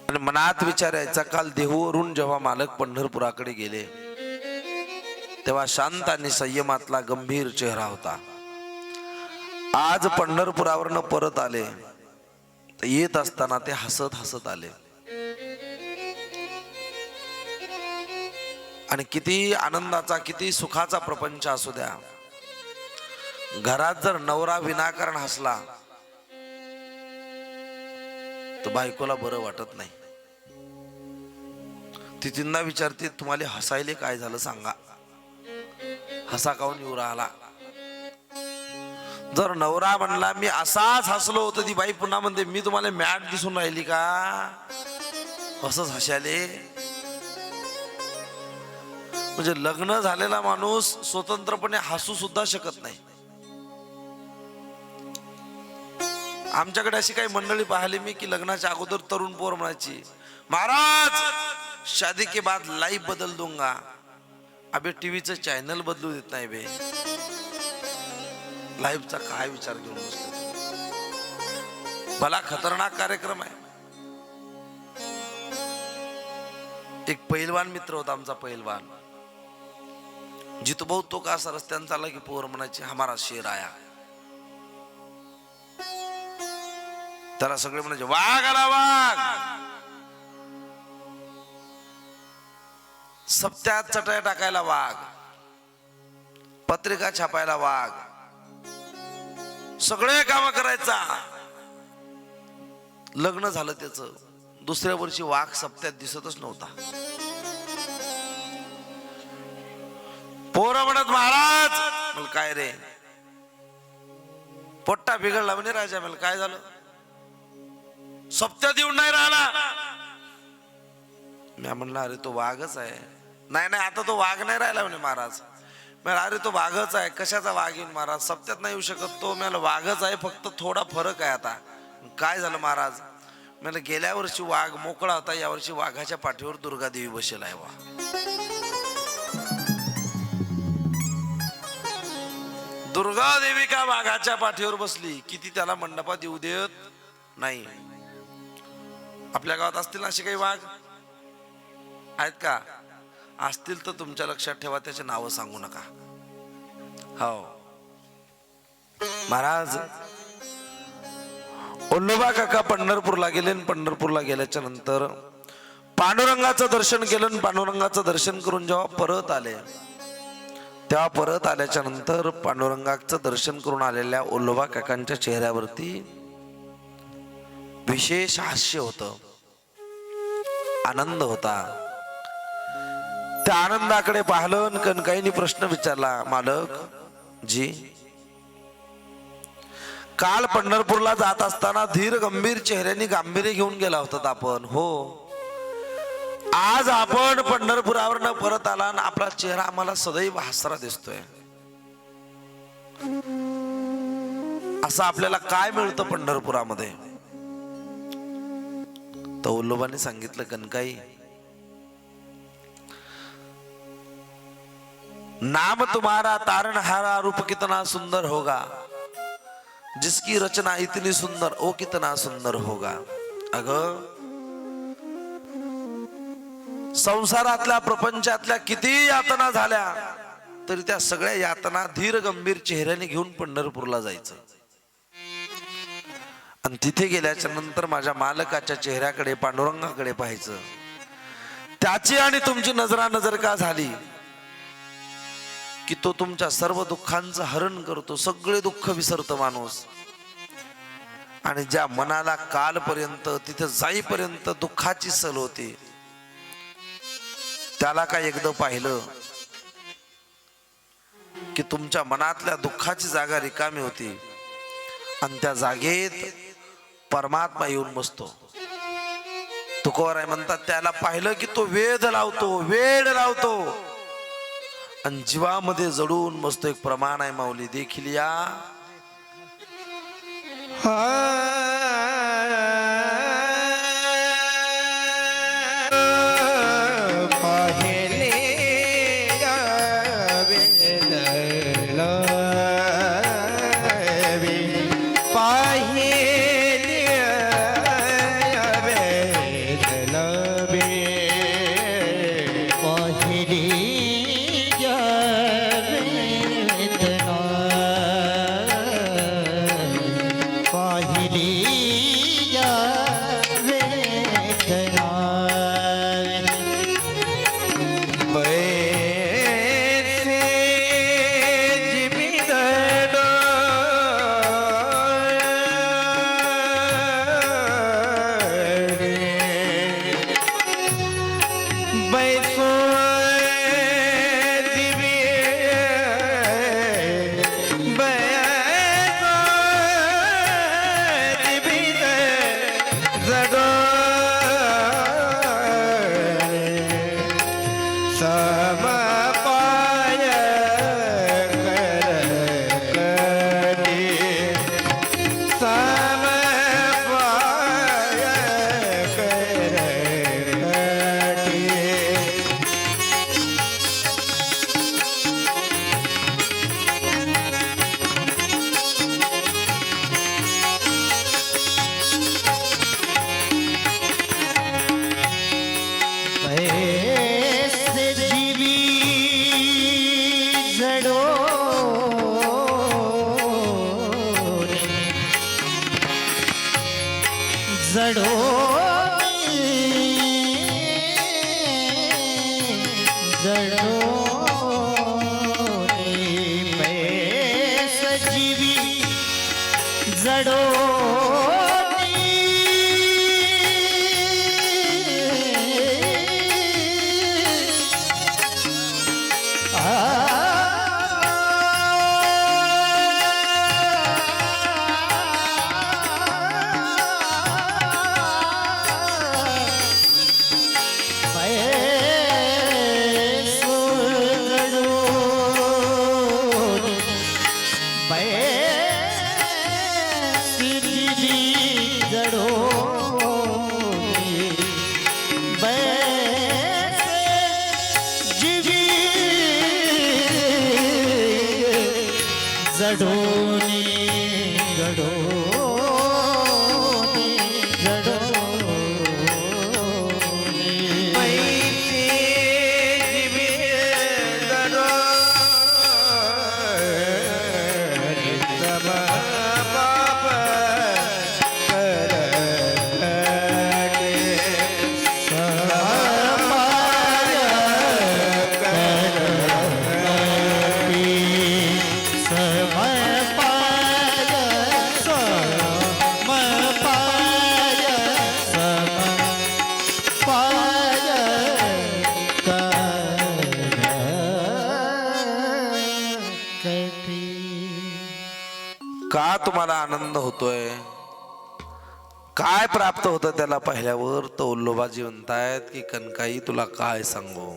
Speaker 1: आणि मनात विचारायचा, काल देहूवरून जेव्हा मालक पंढरपुराकडे गेले तेव्हा शांत आणि संयमातला गंभीर चेहरा होता. आज पंढरपुरावरनं परत आले तर येत असताना ते हसत हसत आले आणि किती आनंदाचा किती सुखाचा प्रपंच असू द्या, घरात जर नवरा विनाकारण हसला तर बायकोला बरं वाटत नाही. ती तिंदा विचारते, तुम्हाला हसायले काय झालं सांगा, हसा काऊन येऊ राहिला. जर नवरा म्हणला मी असाच हसलो होतो, ती बाई पुन्हा म्हणते मी तुम्हाला मॅट दिसून राहिली का, असंच हसायले. म्हणजे लग्न झालेला माणूस स्वतंत्रपणे हसू सुद्धा शकत नाही. आमच्याकडे अशी काही मंडळी पाहिली मी की लग्नाच्या अगोदर तरुण पोर म्हणायची, महाराज शादी के बाद लाइफ बदल दूंगा. अबे टीव्हीचं चॅनल बदलू देत नाही बे, लाईफचा काय विचार घेऊन बसतो. भला खतरनाक कार्यक्रम आहे. एक पहिलवान मित्र होता आमचा, पहिलवान जितूभाऊ. तो का असा रस्त्यानं चालला की पोर म्हणायची हमारा शेर आया. त्याला सगळे म्हणायचे वाघ आला वाघ. सप्त्यात चटया टाकायला वाघ, पत्रिका छापायला वाघ, सगळे काम करायचा. लग्न झालं त्याच दुसऱ्या वर्षी वाघ सप्त्यात दिसतच नव्हता. पोरं म्हणत महाराज, मला काय रे पोट्टा बिघडला म्हणे राजा, मला काय झालं, सप्त्यात येऊन नाही राहिला. मी म्हणलं अरे तो वाघच आहे. नाही नाही आता तो वाघ नाही राहिला म्हणे महाराज, मला अरे तो वाघच आहे. कशाचा वाघ येईल महाराज, सप्त्यात नाही येऊ शकत तो. मला वाघच आहे, फक्त थोडा फरक आहे. आता काय झालं महाराज, मला गेल्या वर्षी वाघ मोकळा होता, यावर्षी वाघाच्या पाठीवर दुर्गादेवी बसेल आहे. वा, दुर्गादेवी का वाघाच्या पाठीवर बसली? किती त्याला मंडपात येऊ देत नाही. आपल्या गावात असतील असे काही वाघ आहेत का? असतील तर तुमच्या लक्षात ठेवा, त्याचे नाव सांगू नका. हो महाराज, ओल्लोबा काका पंढरपूरला गेले. पंढरपूरला गेल्याच्या नंतर पांडुरंगाचं दर्शन केलं. पांडुरंगाचं दर्शन करून जेव्हा परत आले, तेव्हा परत आल्याच्या नंतर पांडुरंगाचं दर्शन करून आलेल्या ओल्लोबा काकांच्या चेहऱ्यावरती विशेष हास्य होतं, आनंद होता. त्या आनंदाकडे पाहिलं. कणकाईंनी प्रश्न विचारला, मालक जी, काल पंढरपूरला जात असताना धीर गंभीर चेहऱ्याने गांभीर्य घेऊन गेला होता आपण. हो, आज आपण पंढरपुरावर न परत आला आणि आपला चेहरा आम्हाला सदैव हसरा दिसतोय. असं आपल्याला काय मिळतं पंढरपुरामध्ये? तर ओल्लोबाने सांगितलं, कनकाई, नाम तुम्हारा तारणहारा रूप कितना सुंदर होगा, जिसकी रचना इतनी सुंदर ओ कितना सुंदर होगा. अग, संसारातल्या प्रपंचातल्या किती यातना झाल्या तरी त्या सगळ्या यातना धीर गंभीर चेहऱ्याने घेऊन पंढरपूरला जायचं. आणि तिथे गेल्याच्या नंतर माझ्या मालकाच्या चेहऱ्याकडे, पांडुरंगाकडे पाहायचं. त्याची आणि तुमची नजरानजर का झाली की तो तुमच्या सर्व दुःखांचं हरण करतो. सगळे दुःख विसरतो माणूस. आणि ज्या मनाला कालपर्यंत, तिथे जाईपर्यंत दुःखाची सल होती, त्याला काय एकदा पाहिलं की तुमच्या मनातल्या दुःखाची जागा रिकामी होती आणि त्या जागेत परमात्मा येऊन बसतो. तुकोबाराय म्हणतात, त्याला पाहिलं की तो वेध लावतो, वेड लावतो आणि जीवामध्ये जडून बसतो. एक प्रमाण आहे माऊली, देखील या
Speaker 2: जीवी जडोनी बैसे जीवी जडोनी जडोनी जडोनी
Speaker 3: बैसे जीवी जडोनी तम पाप करते
Speaker 1: का तुम्हाला आनंद होतोय? काय प्राप्त होतं त्याला पाहिल्यावर? तो उल्लोबाजी म्हणतायत की कनकाई तुला काय सांगू,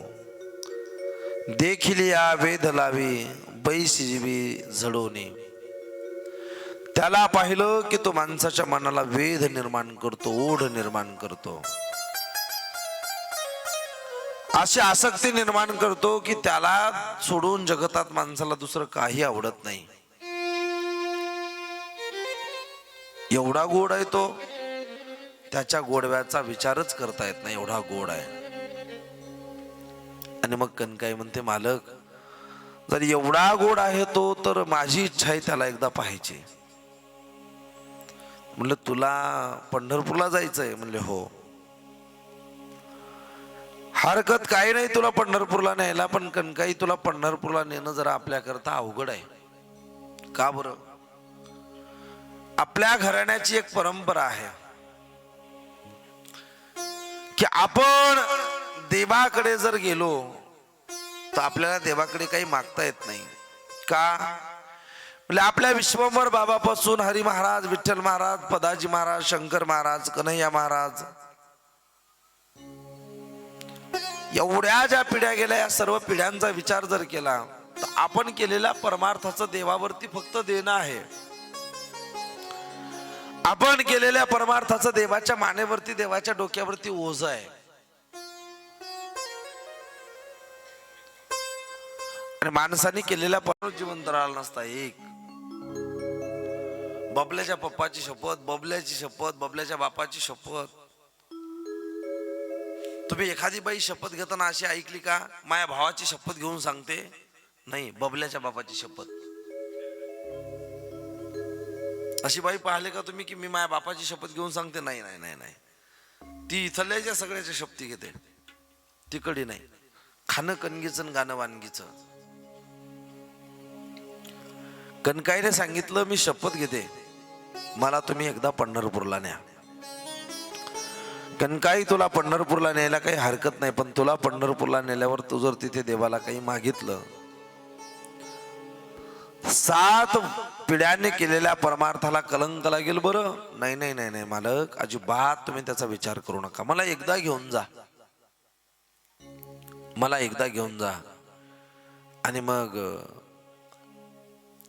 Speaker 1: देखील या वेध लावी बैसी जीवी झडोनी. त्याला पाहिलं की तो माणसाच्या मनाला वेध निर्माण करतो, ओढ निर्माण करतो, अशी आसक्ती निर्माण करतो की त्याला सोडून जगतात माणसाला दुसरं काही आवडत नाही. एवढा गोड आहे तो, त्याच्या गोडव्याचा विचारच करता येत नाही, एवढा गोड आहे. आणि मग कनकाई म्हणते, मालक जर एवढा गोड आहे तो, तर माझी इच्छा आहे त्याला एकदा पाहायची. म्हणलं तुला पंढरपूरला जायचंय? म्हणले हो. हरकत काही नाही तुला पंढरपूरला न्यायला, पण कनकाई तुला पंढरपूरला नेणं जरा आपल्याकरता अवघड आहे. का बरं? आपल्या घराण्याची एक परंपरा आहे की आपण देवाकडे जर गेलो तर आपल्याला देवाकडे काही मागता येत नाही. का? म्हणजे आपल्या विश्वंभर बाबापासून हरी महाराज, विठ्ठल महाराज, पदाजी महाराज, शंकर महाराज, कन्हैया महाराज, एवढ्या ज्या पिढ्या गेल्या, या सर्व पिढ्यांचा विचार जर केला तर आपण केलेल्या परमार्थाचं देवावरती फक्त देणं आहे. आपण केलेल्या परमार्थाचं देवाच्या मानेवरती, देवाच्या डोक्यावरती ओझ आहे. आणि माणसाने केलेल्या जिवंत राहिला नसता. एक बबल्याच्या पप्पाची शपथ, बबल्याची शपथ, बबल्याच्या बापाची शपथ. तुम्ही एखादी बाई शपथ घेताना अशी ऐकली का, माझ्या भावाची शपथ घेऊन सांगते? नाही, बबल्याच्या बापाची शपथ. अशी बाई पाहिले का तुम्ही की मी माझ्या बापाची शपथ घेऊन सांगते? नाही नाही नाही नाही. ती इथल्याच्या सगळ्याच्या शपथी घेते, तिकडी नाही. खाणं कणगीचं, गाणं वानगीचं. कनकाईने सांगितलं, मी शपथ घेते, मला तुम्ही एकदा पंढरपूरला न्या. कनकाई तुला पंढरपूरला न्यायला काही हरकत नाही, पण तुला पंढरपूरला नेल्यावर तू जर तिथे देवाला काही मागितलं, 7 पिढ्यांनी केलेल्या परमार्थाला कलंक लागेल. बरं नाही नाही नाही नाही मालक, अजिबात तुम्ही त्याचा विचार करू नका. मला एकदा घेऊन जा, मला एकदा घेऊन जा. आणि मग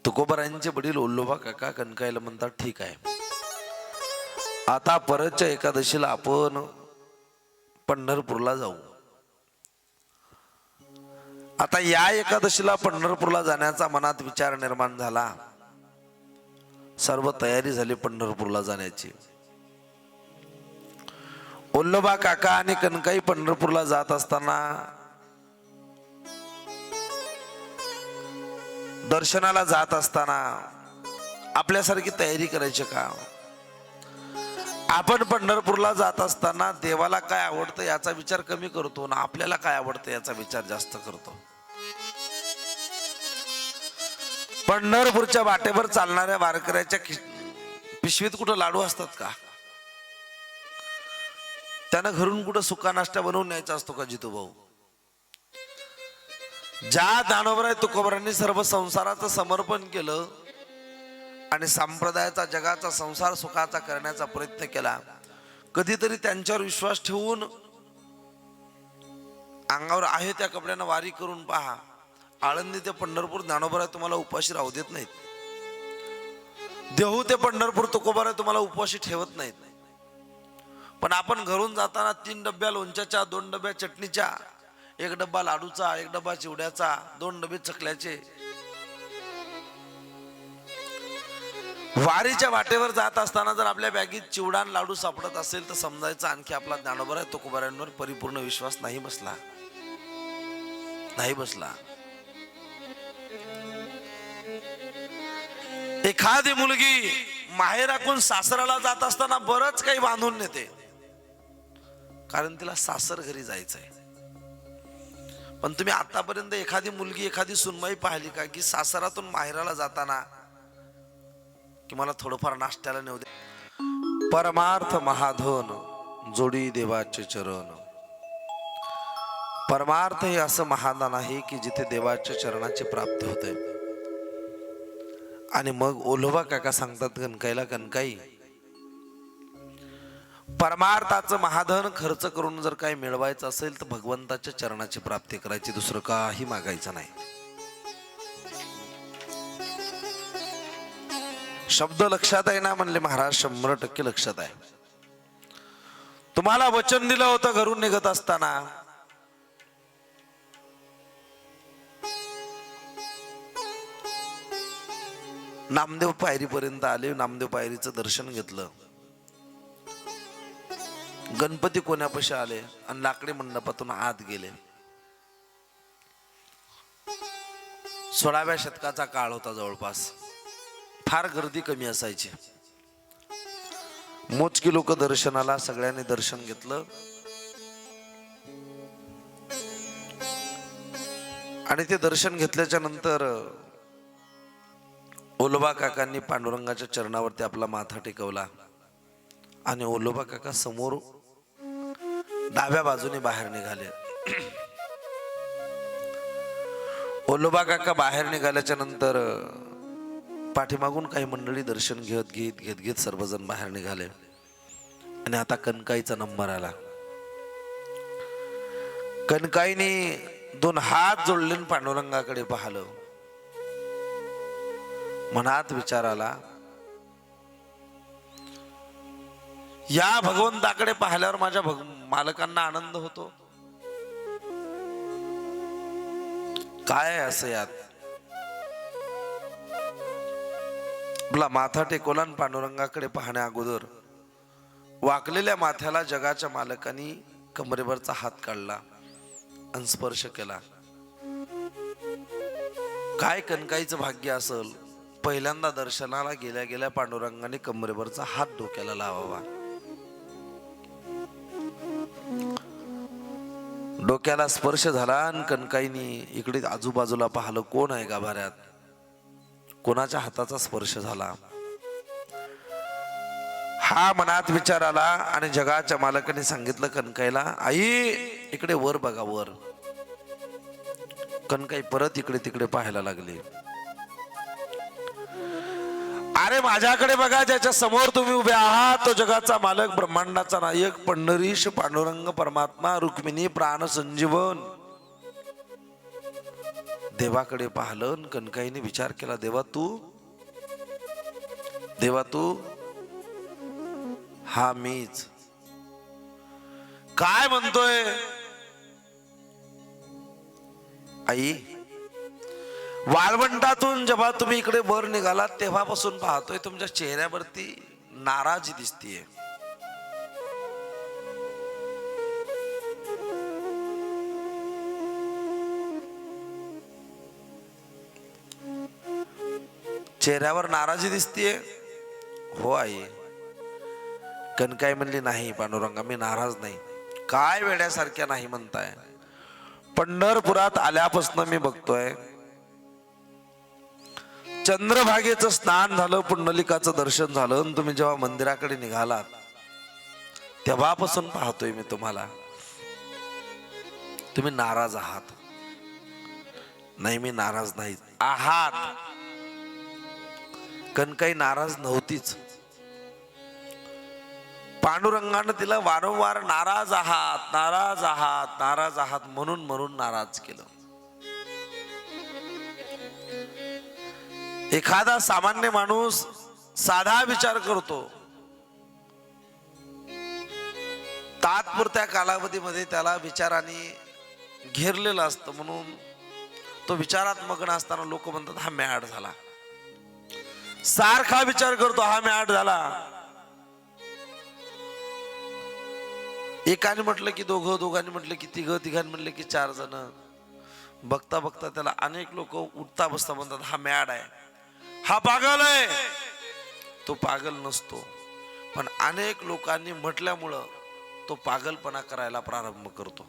Speaker 1: तुकोबारायांचे वडील ओल्लोबा काका कनकाईला म्हणतात, ठीक आहे, आता परतच्या एकादशीला आपण पंढरपूरला जाऊ. आता या एकादशीला पंढरपूरला जाण्याचा मनात विचार निर्माण झाला. सर्व तयारी झाली पंढरपूरला जाण्याची. ओल्लोबा काका आणि कनकाई पंढरपूरला जात असताना दर्शनाला जात असताना आपल्यासारखी तयारी करायची का? आपण पंढरपूरला जात असताना देवाला काय आवडतं याचा विचार कमी करतो ना आपल्याला काय आवडतं याचा विचार जास्त करतो. पंढरपूरच्या वाटेवर चालणाऱ्या वारकऱ्याच्या पिशवीत कुठं लाडू असतात का? त्यानं घरून कुठं सुका नाश्ता बनवून न्यायचा असतो का जितूभाऊ? ज्या ज्ञानोबराय तुकोबारांनी सर्व संसाराचं समर्पण केलं आणि संप्रदायाचा, जगाचा, संसार सुखाचा करण्याचा प्रयत्न केला, कधीतरी त्यांच्यावर विश्वास ठेवून अंगावर आहे त्या कपड्यानं वारी करून पहा. आळंदी ते पंढरपूर ज्ञानोबराय तुम्हाला उपाशी राहू देत नाहीत. देहू ते पंढरपूर तुकोबारा तुम्हाला उपवाशी ठेवत नाहीत, पण आपण घरून जाताना 3 डब्या लोणच्याच्या, 2 डब्या चटणीच्या, 1 डब्बा लाडूचा, 1 डब्बा चिवड्याचा, 2 डबे चकल्याचे, वारीच्या वाटेवर जात असताना जर आपल्या बॅगेत चिवडा आणि लाडू सापडत असेल तर समजायचं आणखी आपला ज्ञानोबा तुकोबारांवर परिपूर्ण विश्वास नाही बसला, नाही बसला. एखादी मुलगी माहेराकून सासराला जात असताना बरंच काही बांधून नेते, कारण तिला सासर घरी जायचंय. पण तुम्ही आतापर्यंत एखादी मुलगी, एखादी सुनबाई पाहिली का की सासरातून माहेराला जाताना की मला थोडंफार नाश्त्याला नेऊ दे? परमार्थ महाधन जोडी देवाचे चरण. परमार्थ हे असं महादान आहे की जिथे देवाच्या चरणाची प्राप्ती होते. आणि मग ओलोबा काका सांगतात कणकाईला, कणकाई परमार्थाचं महाधन खर्च करून जर काही मिळवायचं असेल तर भगवंताच्या चरणाची प्राप्ती करायची, दुसरं काही मागायचं नाही. शब्द लक्षात आहे ना म्हणले महाराज? 100% लक्षात आहे. तुम्हाला वचन दिलं होतं घरून निघत असताना, नामदेव पायरीपर्यंत आले, नामदेव पायरीचं दर्शन घेतलं, गणपती कोण्यापाशी आले आणि लाकडी मंडपातून आत गेले. 16व्या शतकाचा काळ होता जवळपास, फार गर्दी कमी असायची, मोजकी लोक दर्शनाला. सगळ्यांनी दर्शन घेतलं आणि ते दर्शन घेतल्याच्या नंतर ओलोबा काकांनी पांडुरंगाच्या चरणावरती आपला माथा टेकवला आणि ओलोबा काका समोर डाव्या बाजूने बाहेर निघाले. ओलोबा काका बाहेर निघाल्याच्या नंतर पाठीमागून काही मंडळी दर्शन घेत सर्वजण बाहेर निघाले. आणि आता कणकाईचा नंबर आला. कणकाईने 2 हात जोडले पांडुरंगाकडे पाहिलं. मनात विचार आला, या भगवंताकडे पाहिल्यावर माझ्या मालकांना आनंद होतो, काय असं यात? आपला माथा टेकवला आणि पांडुरंगाकडे पाहण्या अगोदर वाकलेल्या माथ्याला जगाच्या मालकांनी कमरेवरचा हात काढला आणि स्पर्श केला. काय कणकाईचं भाग्य असल, पहिल्यांदा दर्शनाला गेल्या गेल्या पांडुरंगाने कमरेवरचा हात डोक्याला लावावा. डोक्याला स्पर्श झाला आणि कणकाईने इकडे आजूबाजूला पाहिलं, कोण आहे गाभाऱ्यात, कोणाच्या हाताचा स्पर्श झाला. हा मनात विचार आला आणि जगाच्या मालकाने सांगितलं कणकाईला, आई इकडे वर बघा, वर. कणकाई परत इकडे तिकडे पाहायला लागली. अरे माझ्याकडे बघा, ज्याच्या समोर तुम्ही उभे आहात तो जगाचा मालक, ब्रह्मांडाचा नायक, पंढरीश पांडुरंग परमात्मा, रुक्मिणी प्राण संजीवन. देवाकडे पाहिलं. कणकाईने विचार केला, देवा तू हा मीच. काय म्हणतोय आई? वाळवंटातून जेव्हा तुम्ही इकडे वर निघालात तेव्हापासून पाहतोय तुमच्या चेहऱ्यावरती नाराजी दिसतीये. चेहऱ्यावर नाराजी दिसतीये. हो आई. कणकाई म्हणली, नाही पांडुरंगा, मी नाराज नाही. काय वेड्यासारख्या नाही म्हणताय? पंढरपुरात आल्यापासून मी बघतोय, चंद्रभागेचं स्नान झालं, पुंडलिकाचं दर्शन झालं, आणि तुम्ही जेव्हा मंदिराकडे निघालात तेव्हापासून पाहतोय मी तुम्हाला, तुम्ही नाराज आहात. नाही, मी नाराज नाही आहात. कणकाई नाराज नव्हतीच. पांडुरंगानं तिला वारंवार नाराज आहात, नाराज आहात, नाराज आहात म्हणून नाराज केलं. एखादा सामान्य माणूस साधा विचार करतो, तात्पुरत्या कालावधीमध्ये त्याला विचाराने घेरलेलं असतं, म्हणून तो विचारात मग्न असताना लोक म्हणतात हा मॅड झाला. सारखा विचार करतो हा मॅड झाला. एकाने म्हटलं की दोघं, दोघांनी म्हटलं की तिघं, तिघांनी म्हटलं की 4 जण. बघता बघता त्याला अनेक लोक उठता बसता म्हणतात हा मॅड आहे, हा पागल आहे. तो पागल नसतो, पण अनेक लोकांनी म्हटल्यामुळं तो पागलपणा करायला प्रारंभ करतो.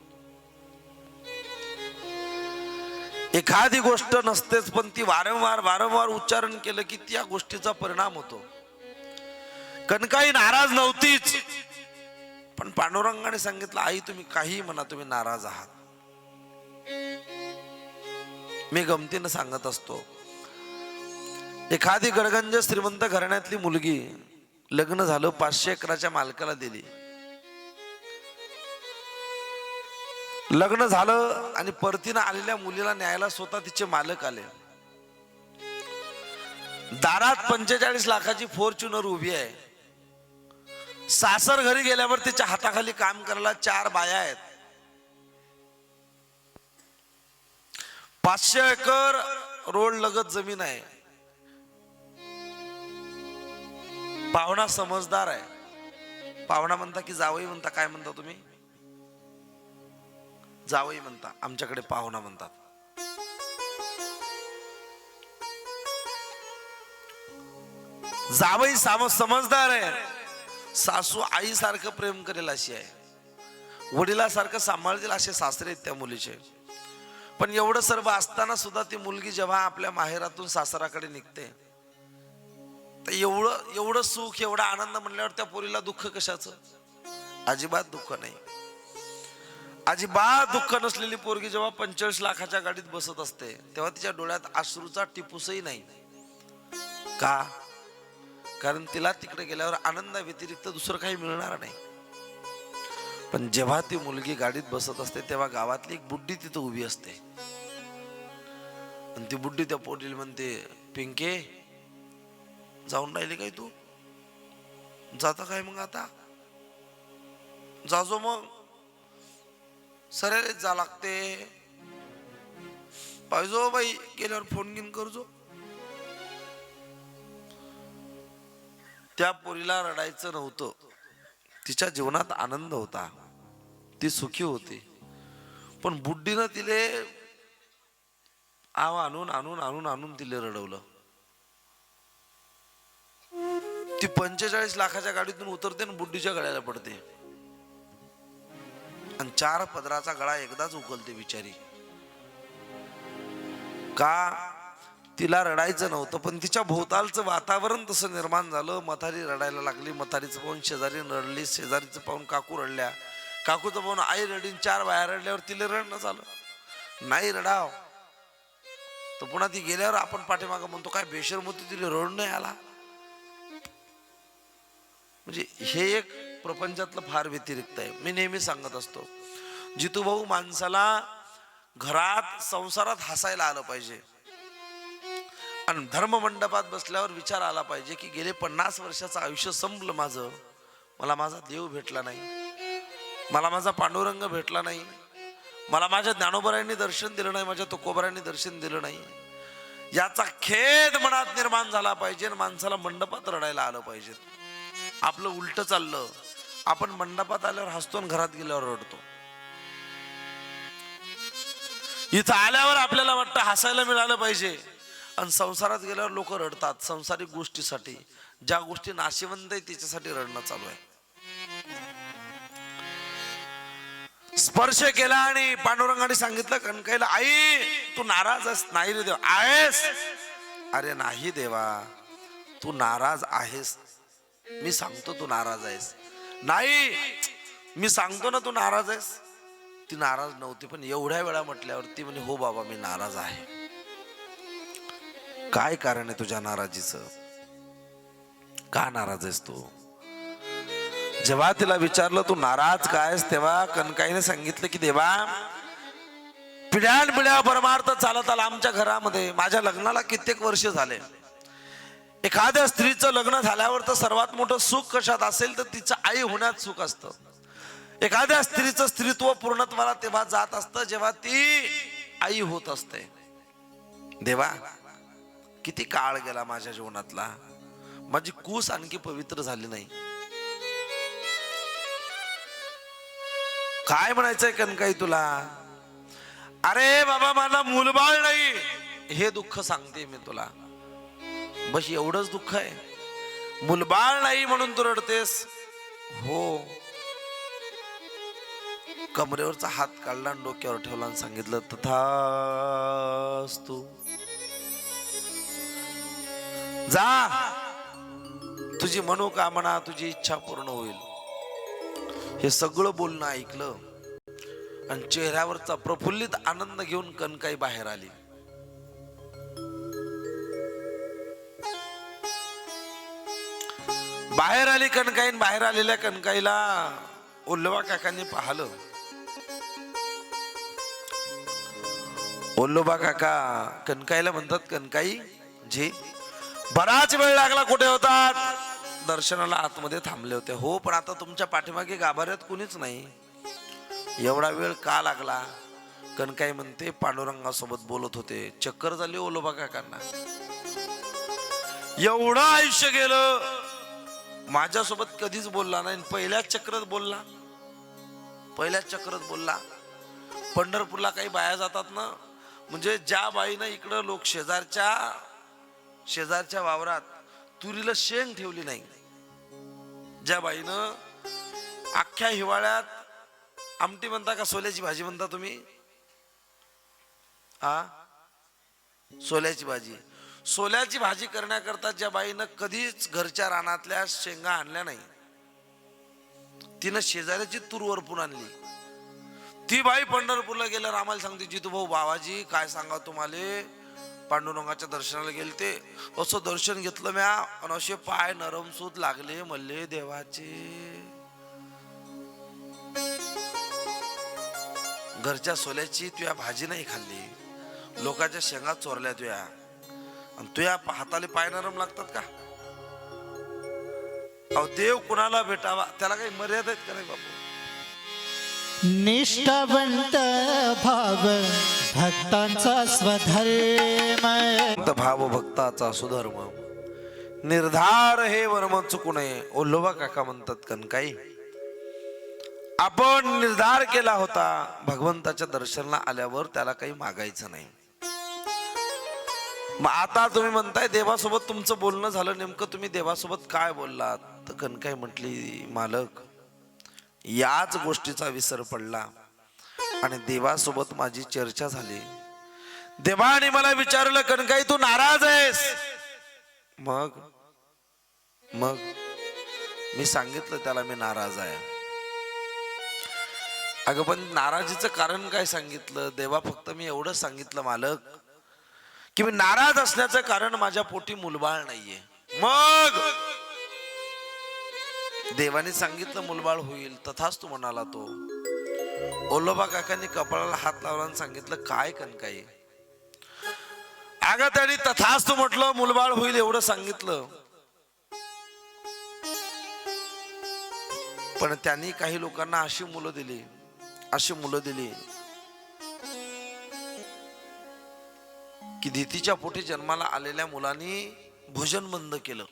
Speaker 1: एखादी गोष्ट नसतेच, पण ती वारंवार वारंवार उच्चारण केलं की त्या गोष्टीचा परिणाम होतो. कनकाई नाराज नव्हतीच, पण पांडुरंगाने सांगितलं आई तुम्ही काही म्हणा, तुम्ही नाराज आहात. मी गमतीनं सांगत असतो, एखादी गडगंज श्रीमंत घराण्यातली मुलगी लग्न झालं, 500 एकराच्या मालकाला दिली. लग्न झालं आणि परतीनं आलेल्या मुलीला न्यायला स्वतः तिचे मालक आले. दारात 45 लाखाची फॉर्च्युनर उभी आहे. सासर घरी गेल्यावर तिच्या हाताखाली काम करायला 4 बाया आहेत. 500 एकर रोड लगत जमीन आहे. पाहुणा समजदार आहे. पाहुणा म्हणता की जावई म्हणता, काय म्हणता तुम्ही? जावई म्हणता, आमच्याकडे पाहुणा म्हणतात. जावई समजदार आहे. सासू आईसारखं प्रेम करेल अशी आहे, वडिलासारखं सांभाळतील असे सासरे आहेत त्या मुलीचे. पण एवढं सर्व असताना सुद्धा ती मुलगी जेव्हा आपल्या माहेरातून सासराकडे निघते, तर एवढं सुख, एवढा आनंद म्हणल्यावर त्या पोरीला दुःख कशाचं? अजिबात दुःख नाही. अजिबात दुःख नसलेली पोरगी जेव्हा 45 लाखाच्या गाडीत बसत असते, तेव्हा तिच्या डोळ्यात अश्रूचा टिपूसही नाही. का? कारण तिला तिकडे गेल्यावर आनंदा व्यतिरिक्त दुसरं काही मिळणार नाही. पण जेव्हा ती मुलगी गाडीत बसत असते, तेव्हा गावातली एक बुड्डी तिथं उभी असते. आणि ती बुड्डी त्या पोरीला म्हणते, पिंके जाऊन राहिली काय तू? जाता काय मग आता? जाजो मग, सरेच जा लागते. पाहिजो बाई, गेल्यावर फोन घेऊन करजो. त्या पोरीला रडायचं नव्हतं, तिच्या जीवनात आनंद होता, ती सुखी होती. पण बुड्डीनं तिले आव आणून आणून आणून आणून तिले रडवलं. ती 45 लाखाच्या गाडीतून उतरते आणि बुड्डीच्या गळ्याला पडते, आणि 4 पदराचा गळा एकदाच उकलते बिचारी. का? तिला रडायचं नव्हतं, पण तिच्या भोवतालचं वातावरण तसं निर्माण झालं. म्हातारी रडायला लागली. म्हातारीचं पाहून शेजारी रडली, शेजारीचं पाहून काकू रडल्या, काकूचं पाहून आई रडीन. 4 बाया रडल्यावर तिला रडणं झालं. नाही रडाव तर पुन्हा ती गेल्यावर आपण पाठीमागं म्हणतो काय बेशरम होती, तिला रड नाही आला. म्हणजे हे एक प्रपंचातलं फार व्यतिरिक्त आहे. मी नेहमी सांगत असतो, जितू भाऊ, माणसाला घरात संसारात हसायला आलं पाहिजे, आणि धर्ममंडपात बसल्यावर विचार आला पाहिजे की गेले 50 वर्षाचं आयुष्य संपलं माझं, मला माझा देव भेटला नाही, मला माझा पांडुरंग भेटला नाही, मला माझ्या ज्ञानोबरायांनी दर्शन दिलं नाही, माझ्या तुकोबरायांनी दर्शन दिलं नाही. याचा खेद मनात निर्माण झाला पाहिजे. माणसाला मंडपात रडायला आलं पाहिजे. आपलं उलट चाललं, आपण मंडपात आल्यावर हसतो आणि घरात गेल्यावर रडतो. इथं आल्यावर आपल्याला वाटतं हसायला मिळालं पाहिजे, आणि संसारात गेल्यावर लोक रडतात संसारिक गोष्टीसाठी. ज्या गोष्टी नाशिवंत आहे त्याच्यासाठी रडणं चालू आहे. स्पर्श केला आणि पांडुरंगाने सांगितलं कणकाईला, आई तू नाराज आहेस? नाही रे देवा. आहेस? अरे नाही देवा, तू नाराज आहेस. मी सांगतो तू नाराज आहेस. नाही, मी सांगतो ना तू नाराज आहेस. ती नाराज नव्हती, पण एवढ्या वेळा म्हटल्यावर ती म्हणे हो बाबा मी नाराज आहे. काय कारण आहे तुझ्या नाराजीचं? का नाराज आहेस तू? जेव्हा तिला विचारलं तू नाराज काय आहेस, तेव्हा कनकाईने सांगितलं की देवा, पिढ्यान पिढ्या परमार्थ चालत आला आमच्या घरामध्ये. माझ्या लग्नाला कित्येक वर्ष झाले. एखाद्या स्त्रीचं लग्न झाल्यावर तर सर्वात मोठं सुख कशात असेल तर तिचं आई होण्यात सुख असतं. एखाद्या स्त्रीचं स्त्रीत्व पूर्णत्वाला तेव्हा जात असतं जेव्हा ती आई होत असते. देवा, किती काळ गेला माझ्या जीवनातला, माझी कूस आणखी पवित्र झाली नाही. काय म्हणायचंय कनकाई तुला? अरे बाबा, मला मूलबाळ नाही हे दुःख सांगते मी तुला. बस एवढंच दुःख आहे? मूलबाळ नाही म्हणून तू रडतेस? हो. कमरेवरचा हात काढला आणि डोक्यावर ठेवला आणि सांगितलं, तथास्तु. जा, तुझी मनोकामना, तुझी इच्छा पूर्ण होईल. हे सगळं बोलणं ऐकलं आणि चेहऱ्यावरचा प्रफुल्लित आनंद घेऊन कनकाई बाहेर आली. कनकाई. बाहेर आलेल्या कनकाईला ओल्लोबा काकांनी पाहिलं. ओल्लोबा काका कनकाईला म्हणतात, कनकाई जी, बराच वेळ लागला, कुठे होतात? दर्शनाला आतमध्ये थांबले होते. हो, पण आता तुमच्या पाठीमागे गाभाऱ्यात कुणीच नाही. एवढा वेळ का लागला? कनकाई म्हणते, पांडुरंगासोबत बोलत होते. चक्कर झाली ओल्लोबा काकांना. एवढं आयुष्य गेलं, माझ्यासोबत कधीच बोलला नाही. पहिल्याच चक्रात बोलला. पंढरपूरला काही बाया जातात ना, म्हणजे ज्या बाईनं इकडं लोक शेजारच्या वावरात तुरीला शेंग ठेवली नाही, ज्या बाईनं अख्ख्या हिवाळ्यात आमटी म्हणता का सोल्याची भाजी म्हणता तुम्ही? सोल्याची भाजी करण्याकरता ज्या बाईनं कधीच घरच्या रानातल्या शेंगा आणल्या नाही, तिनं शेजाऱ्याची तूर वरपून आणली. ती बाई पंढरपूरला गेल्यावर आम्हाला सांगते, जितू भाऊ, बाबाजी काय सांगा तुम्हाला, पांडुरंगाच्या दर्शनाला गेलते, असं दर्शन घेतलं म्या आणि असे पाय नरम सूत लागले मल्ले देवाचे. घरच्या सोल्याची तुया भाजी नाही खाल्ली, लोकांच्या शेंगा चोरल्या तुया, आणि तुया हाताले पाय नरम लागतात का? अहो, देव कुणाला भेटावा त्याला काही मर्यादा आहेत का नाही बापू?
Speaker 2: निष्ठावंत भाव भक्तांचा स्वधर्म,
Speaker 1: भाव भक्ताचा सुधर्म, निर्धार हे वर्म चुकू नये. ओल्लोबा काका म्हणतात, कनकाई, आपण निर्धार केला होता भगवंताच्या दर्शनाला आल्यावर त्याला काही मागायचं नाही. मग आता तुम्ही म्हणताय देवासोबत तुमचं बोलणं झालं, नेमकं तुम्ही देवासोबत काय बोललात? तर कनकाई म्हटली, मालक, याच गोष्टीचा विसर पडला आणि देवासोबत माझी चर्चा झाली. देवाने मला विचारलं, कनकाई तू नाराज आहेस? मग मी सांगितलं त्याला मी नाराज आहे. अगं, पण नाराजीचं कारण काय सांगितलं? देवा, फक्त मी एवढं सांगितलं मालक की मी नाराज असण्याचं कारण माझ्या पोटी मुलबाळ नाहीये. मग देवाने सांगितलं मुलबाळ होईल, तथाच तू म्हणाला तो. ओल्लोबा काकांनी कपाळाला हात लावला आणि सांगितलं, काय कनकाई? अगं, त्यांनी तथाच तू म्हटलं, मुलबाळ होईल एवढं सांगितलं, पण त्यांनी काही लोकांना अशी मुलं दिली की दितीच्या पोटी जन्माला आलेल्या मुलांनी भोजन बंद केलं.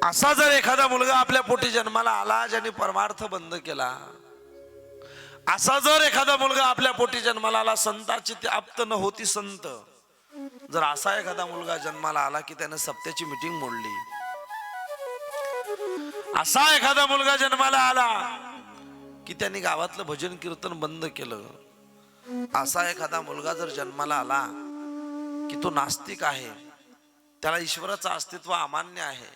Speaker 1: असा जर एखादा मुलगा आपल्या पोटी जन्माला आला ज्याने परमार्थ बंद केला, असा जर एखादा मुलगा आपल्या पोटी जन्माला आला, संताची ते आप्त न होती संत, जर असा एखादा मुलगा जन्माला आला की त्याने सप्त्याची मीटिंग मोडली, असा एखादा मुलगा जन्माला आला की त्यांनी गावातलं भजन कीर्तन बंद केलं, असा एखादा मुलगा जर जन्माला आला की तो नास्तिक आहे, त्याला ईश्वराचं अस्तित्व अमान्य आहे,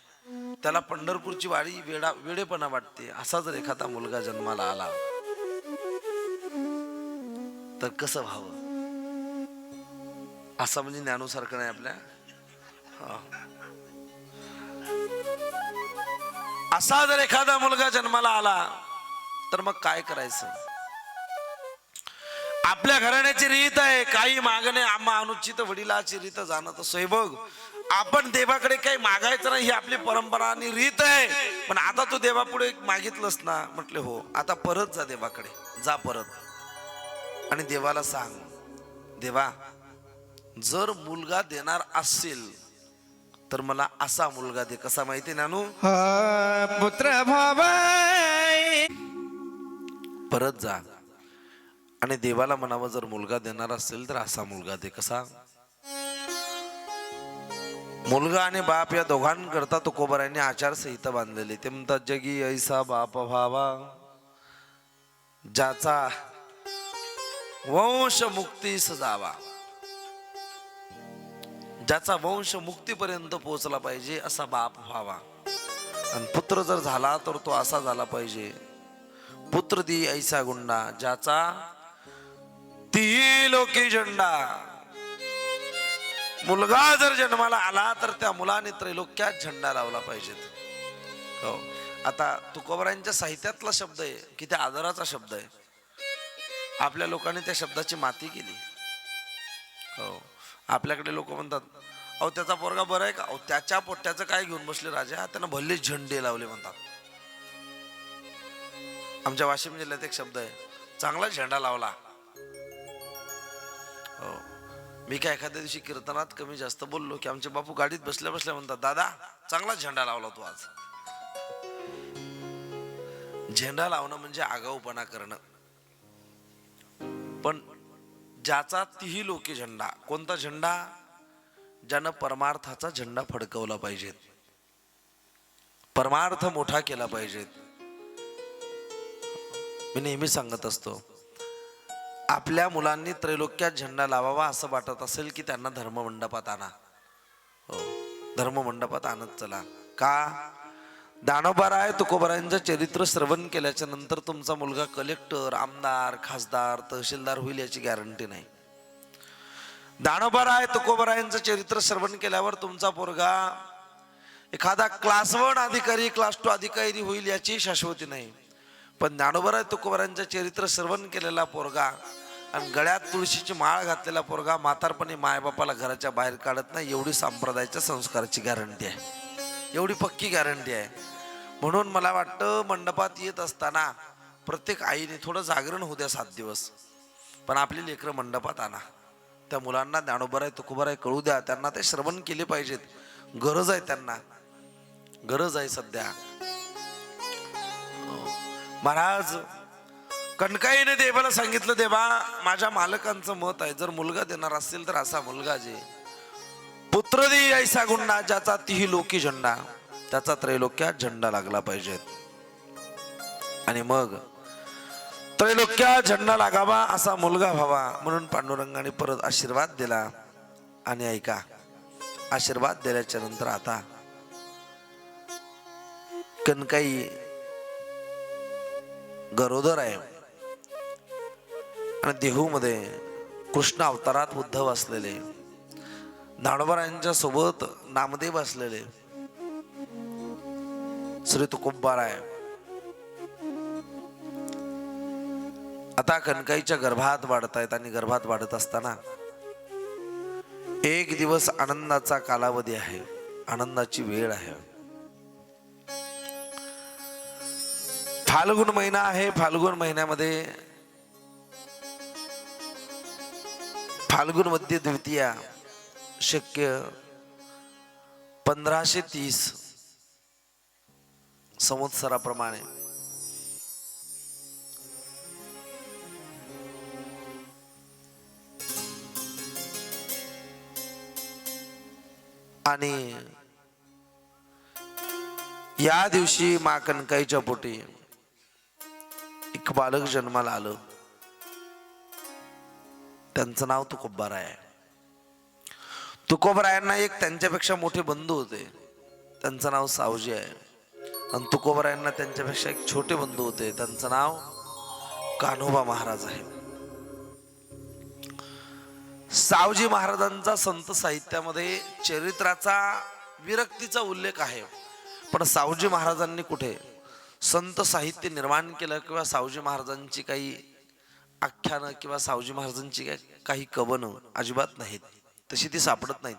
Speaker 1: त्याला पंढरपूरची वारी वेडेपणा वाटते, असा जर एखादा मुलगा जन्माला आला तर कसं व्हावं? असं म्हणजे ज्ञानूसारखं नाही आपल्या. असा जर एखादा मुलगा जन्माला आला तर मग काय करायचं? आपल्या घराण्याची रीत आहे, काही मागणे आम्हा अनुचित वडिलाची रीत जाणत सोय बघ. आपण देवाकडे काही मागायचं नाही, ही आपली परंपरा आणि रीत आहे. पण आता तू देवापुढे मागितलंस ना, म्हटले हो, आता परत जा देवाकडे, जा परत आणि देवाला सांग, देवा जर मुलगा देणार असेल तर मला असा मुलगा दे. कसा माहिती नानू?
Speaker 3: पुत्र भाव
Speaker 1: परत जा आणि देवाला म्हणावं, जर मुलगा देणार असेल तर असा मुलगा दे. कसा? मुलगा आणि बाप या दोघांकरता तुकोबारायांनी आचारसंहिता बांधलेली. ते म्हणतात, जगी ऐसा बाप व्हावा ज्याचा वंश मुक्तीस जावा, ज्याचा वंश मुक्तीपर्यंत पोहोचला पाहिजे असा बाप व्हावा. आणि पुत्र जर झाला तर तो असा झाला पाहिजे, पुत्र दी ऐसा गुंडा ज्याचा ती लोकी झेंडा. मुलगा जर जन्माला आला तर त्या मुलाने त्रैलोक्यात झेंडा लावला पाहिजे. हो, आता तुकोबारायांच्या साहित्यातला शब्द आहे, किती आदराचा शब्द आहे. आपल्या लोकांनी त्या शब्दाची माती केली. हो, आपल्याकडे लोक म्हणतात, अहो त्याचा पोरगा बरा आहे का? अहो त्याच्या पोट्याचं काय घेऊन बसले राजा, त्यांना भल्ले झेंडे लावले म्हणतात. आमच्या वाशिम जिल्ह्यात एक शब्द आहे, चांगला झेंडा लावला. हो, मी काय एखाद्या दिवशी कीर्तनात कमी जास्त बोललो की आमचे बापू गाडीत बसल्या बसल्या म्हणतात, दादा चांगला झेंडा लावला तू आज. झेंडा लावणं म्हणजे आगाऊपणा करणं. पण ज्याचा तीही लोकी झेंडा, कोणता झेंडा? ज्यानं परमार्थाचा झेंडा फडकवला पाहिजे, परमार्थ मोठा केला पाहिजे. मी नेहमी सांगत असतो, आपल्या मुलांनी त्रैलोक्यात झेंडा लावावा असं वाटत असेल की त्यांना धर्ममंडपात आणा. हो, धर्ममंडपात आणत चला. का? दानोबाराय तुकोबारायांचं चरित्र श्रवण केल्याच्या नंतर तुमचा मुलगा कलेक्टर, आमदार, खासदार, तहसीलदार होईल याची गॅरंटी नाही. दानोबाराय तुकोबारायांचं चरित्र श्रवण केल्यावर तुमचा पोरगा एखादा क्लास 1 अधिकारी, क्लास 2 अधिकारी होईल याची शाश्वती नाही. पण ज्ञानोबाराय तुकोबारायांचं चरित्र श्रवण केलेला पोरगा आणि गळ्यात तुळशीची माळ घातलेला पोरगा म्हातारपणी मायबापाला घराच्या बाहेर काढत नाही, एवढी संप्रदायाच्या संस्काराची गॅरंटी आहे, एवढी पक्की गॅरंटी आहे. म्हणून मला वाटतं मंडपात येत असताना प्रत्येक आईने थोडं जागरण होऊ द्या 7 दिवस, पण आपली लेकरं मंडपात आणा. त्या मुलांना ज्ञानोबाराय तुकोबाराय कळू द्या, त्यांना ते श्रवण केले पाहिजेत. गरज आहे, त्यांना गरज आहे सध्या. महाराज कणकाईने देवाला सांगितलं, देवा माझ्या मालकांचं मत आहे, जर मुलगा देणार असेल तर असा मुलगा जे पुत्र दे ऐसा गुंडा ज्याचा तीही लोकी झेंडा, त्याचा त्रैलोक्यात झेंडा लागला पाहिजे. आणि मग त्रैलोक्यात झेंडा लागावा असा मुलगा व्हावा म्हणून पांडुरंगाने परत आशीर्वाद दिला. आणि ऐका, आशीर्वाद दिल्याच्या नंतर आता कणकाई गरोदर आहे आणि देहूमध्ये कृष्ण अवतारात उद्धव असलेले, ज्ञानोबारायांच्या सोबत नामदेव असलेले श्री तुकोबाराय आता कणकाईच्या गर्भात वाढतायत. आणि गर्भात वाढत असताना एक दिवस आनंदाचा कालावधी आहे, आनंदाची वेळ आहे. फाल्गुन महिना आहे. फाल्गुन महिन्यामध्ये फाल्गुन मध्ये द्वितीया शक्य 1530 संवत्सराप्रमाणे आणि या दिवशी मा कणकाईच्या पोटी एक बालक जन्माला आलं. त्यांचं नाव तुकोबाराय आहे. तुकोबारायांना एक त्यांच्यापेक्षा मोठे बंधू होते, त्यांचं नाव सावजी आहे. आणि तुकोबारायांना त्यांच्यापेक्षा एक छोटे बंधू होते, त्यांचं नाव कान्होबा महाराज आहे. सावजी महाराजांचा संत साहित्यामध्ये चरित्राचा विरक्तीचा उल्लेख आहे, पण सावजी महाराजांनी कुठे संत साहित्य निर्माण केलं किंवा सावजी महाराजांची काही आख्यानं किंवा सावजी महाराजांची काही कवनं अजिबात नाहीत, तशी ती सापडत नाहीत.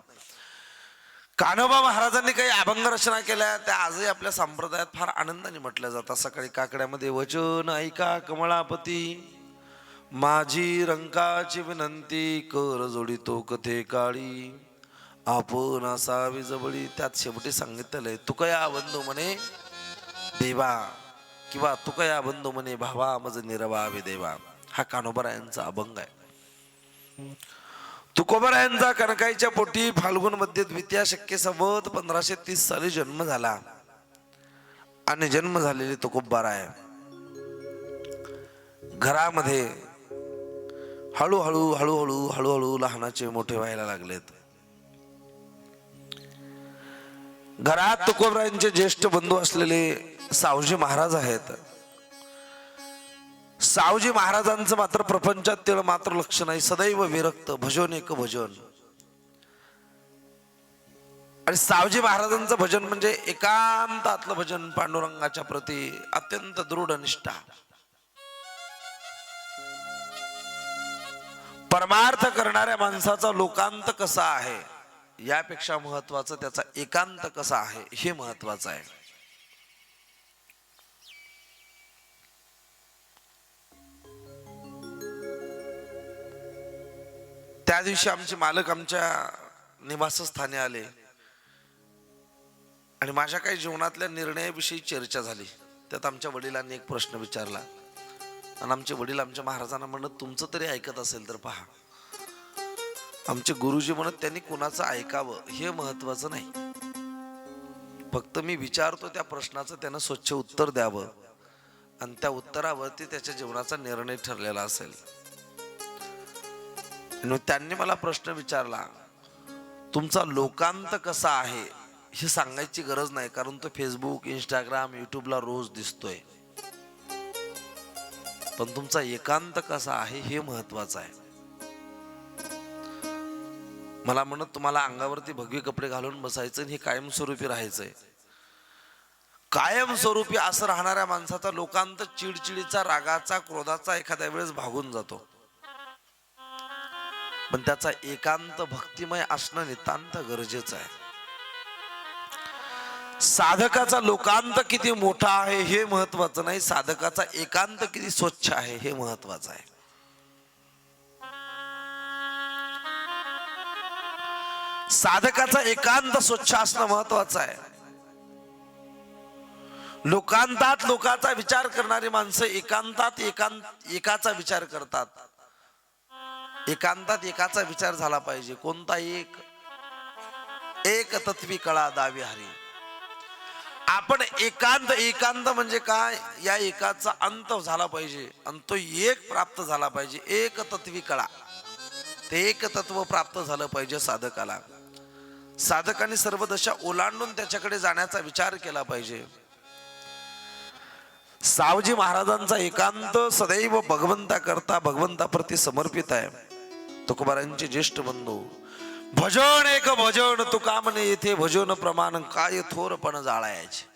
Speaker 1: कान्होबा महाराजांनी काही अभंग रचना केल्या, त्या आजही आपल्या संप्रदायात फार आनंदाने म्हटल्या जातात. सकाळी काकड्यामध्ये वचन ऐका कमळापती, माझी रंकाची विनंती, कर जोडितो कथे काळी, आपण असावी जवळी. त्यात शेवटी सांगितलंय, तुकया बंधू म्हणे देवा, किंवा तुकया बंधू म्हणे भावा, मज निरवावे देवा. हा कान्होबारायांचा अभंग आहे. तुकोबारायांचा कनकाईच्या पोटी फाल्गुन मध्ये द्वितीया शक्य संवत 1530 साली जन्म झाला. आणि जन्म झालेले तुकोबाराय घरामध्ये हळूहळू हळूहळू हळूहळू लहानाचे मोठे व्हायला लागलेत. घरात तुकोबारायांचे ज्येष्ठ बंधू असलेले सावजी महाराज आहेत. सावजी महाराजांचं मात्र प्रपंचात तिळ मात्र लक्ष नाही, सदैव विरक्त, भजन एक भजन. आणि सावजी महाराजांचं भजन म्हणजे एकांतातलं भजन, पांडुरंगाच्या प्रती अत्यंत दृढ निष्ठा. परमार्थ करणाऱ्या माणसाचा लोकांत कसा आहे यापेक्षा महत्वाचं त्याचा एकांत कसा आहे हे महत्वाचं आहे. त्या दिवशी आमचे मालक आमच्या निवासस्थानी आले आणि माझ्या काही जीवनातल्या निर्णयाविषयी चर्चा झाली. त्यात आमच्या वडिलांनी एक प्रश्न विचारला आणि आमचे वडील आमच्या महाराजांना म्हणत, तुमचं तरी ऐकत असेल तर पहा. आमचे गुरुजी म्हणत, त्यांनी कुणाचं ऐकावं हे महत्वाचं नाही, फक्त मी विचारतो त्या प्रश्नाचं त्यानं स्वच्छ उत्तर द्यावं आणि त्या उत्तरावरती त्याच्या जीवनाचा निर्णय ठरलेला असेल. त्यांनी मला प्रश्न विचारला, तुमचा लोकांत कसा आहे हे सांगायची गरज नाही, कारण तो फेसबुक, इंस्टाग्राम, युट्यूबला रोज दिसतोय. पण तुमचा एकांत कसा आहे हे महत्वाचं आहे. मला म्हणत, तुम्हाला अंगावरती भगवे कपडे घालून बसायचं हे कायमस्वरूपी राहायचंय. कायमस्वरूपी असं राहणाऱ्या माणसाचा लोकांत चिडचिडीचा, रागाचा, क्रोधाचा एखाद्या वेळेस भागून जातो. पण त्याचा एकांत भक्तिमय असणं नितांत गरजेचं आहे. साधकाचा लोकांत किती मोठा आहे हे महत्वाचं नाही, साधकाचा एकांत किती स्वच्छ आहे हे महत्वाचं आहे. साधकाचा एकांत स्वच्छ असणं महत्वाचं आहे. लोकांतात लोकांचा विचार करणारी माणसं एकांतात एकाचा विचार करतात. एकांतात एकाचा विचार झाला पाहिजे. कोणता एक तत्वी कळा दावी हरी. आपण एकांत म्हणजे काय, या एकाचा अंत झाला पाहिजे आणि तो एक प्राप्त झाला पाहिजे. एक तत्वी कळा, ते एक तत्व प्राप्त झालं पाहिजे साधकाला. साधकाने सर्व दशा ओलांडून त्याच्याकडे जाण्याचा विचार केला पाहिजे. सावजी महाराजांचा एकांत सदैव भगवंताप्रती समर्पित आहे. तुकोबारांचे ज्येष्ठ बंधू, भजन एक भजन तुका म्हणे येथे भजन प्रमाण काय थोरपण जाळायचे.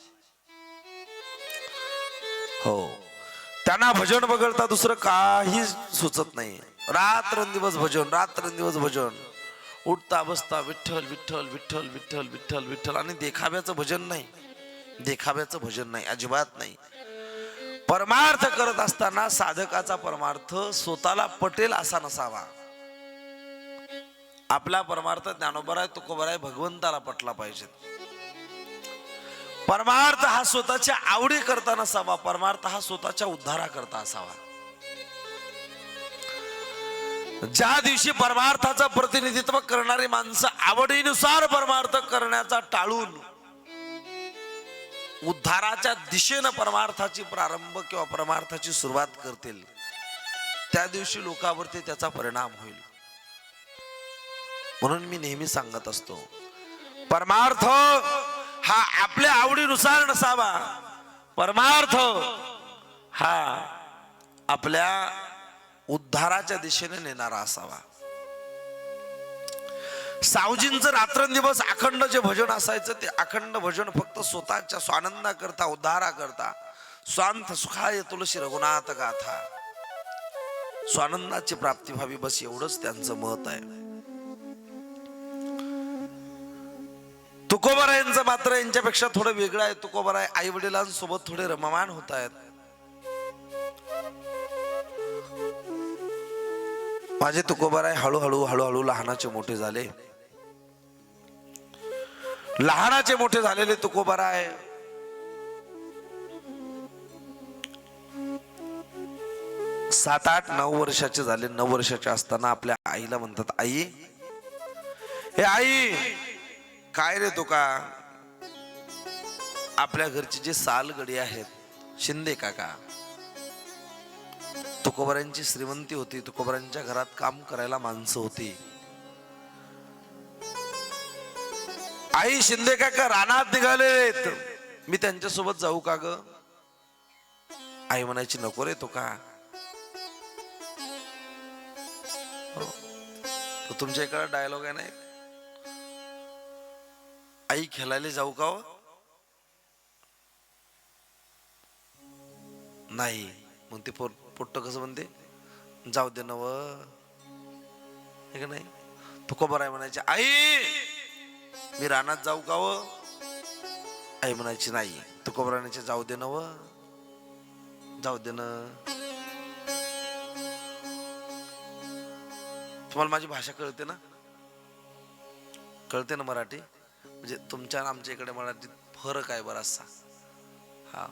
Speaker 1: हो, त्यांना भजन वगळता दुसरं काही सुचत नाही. रात्रंदिवस भजन, रात्रंदिवस भजन. उठता बसता विठ्ठल विठ्ठल विठ्ठल विठ्ठल विठ्ठल विठ्ठल. आणि देखाव्याचं भजन नाही, देखाव्याचं भजन नाही, अजिबात नाही. परमार्थ करत असताना साधकाचा परमार्थ स्वतःला पटेल असा नसावा. आपला परमार्थ ज्ञानोबराय, तुकोबराय, भगवंताला पटला पाहिजे. परमार्थ हा स्वतःच्या आवडी करता नसावा, परमार्थ हा स्वतःच्या उद्धारा करता असावा. ज्या दिवशी परमार्थाचं प्रतिनिधित्व करणारी माणसं आवडीनुसार परमार्थ करण्याचा टाळून उद्धाराच्या दिशेनं परमार्थाची प्रारंभ किंवा परमार्थाची सुरुवात करतील, त्या दिवशी लोकांवरती त्याचा परिणाम होईल. म्हणून मी नेहमी सांगत असतो, परमार्थ हा आपल्या आवडीनुसार नसावा, परमार्थ हा आपल्या उद्धाराच्या दिशेने नेणारा असावा. सावजींचं रात्रंदिवस अखंड जे भजन असायचं ते अखंड भजन फक्त स्वतःच्या स्वानंदा करता, उद्धारा करता, स्वांत सुखाय तुलसी रघुनाथ गाथा. स्वानंदाची प्राप्ती व्हावी, बस एवढंच त्यांचं मत आहे. तुकोबारायांचं मात्र यांच्यापेक्षा थोडं वेगळं आहे. तुकोबाराय आई वडिलांसोबत थोडे रममाण होत आहेत. माझे तुकोबाराय हळूहळू लहानाचे मोठे झाले. लहानाचे मोठे झालेले तुकोबाराय 7, 8, 9 वर्षाचे झाले. 9 वर्षाचे असताना आपल्या आईला म्हणतात, आई, हे आई, काय रे तुका, आपल्या घरचे जे सालगडी आहेत, शिंदे काका, तुकोबारांची श्रीमंती होती. तुकोबारांच्या घरात काम करायला माणसं होती. आई, शिंदे काका रानात निघालेत, मी त्यांच्यासोबत जाऊ का ग? आई म्हणायची, नको रे तुका. तो तुमच्या इकडे डायलॉग आहे ना, आई खेळायला जाऊ का हो? नाही. मग ते पोट्ट कसं म्हणते, जाऊ दे नव, हे का नाही. तुकोबाराय म्हणायचे, आई, मी रानात जाऊ का हो? आई म्हणायची, नाही. तुकोबारायचे, जाऊ दे नव, जाऊ दे ना. तुम्हाला माझी भाषा कळते ना? कळते ना मराठी? म्हणजे तुमच्या आणि आमच्या इकडे मराठीत फरक आहे बराचसा. हा,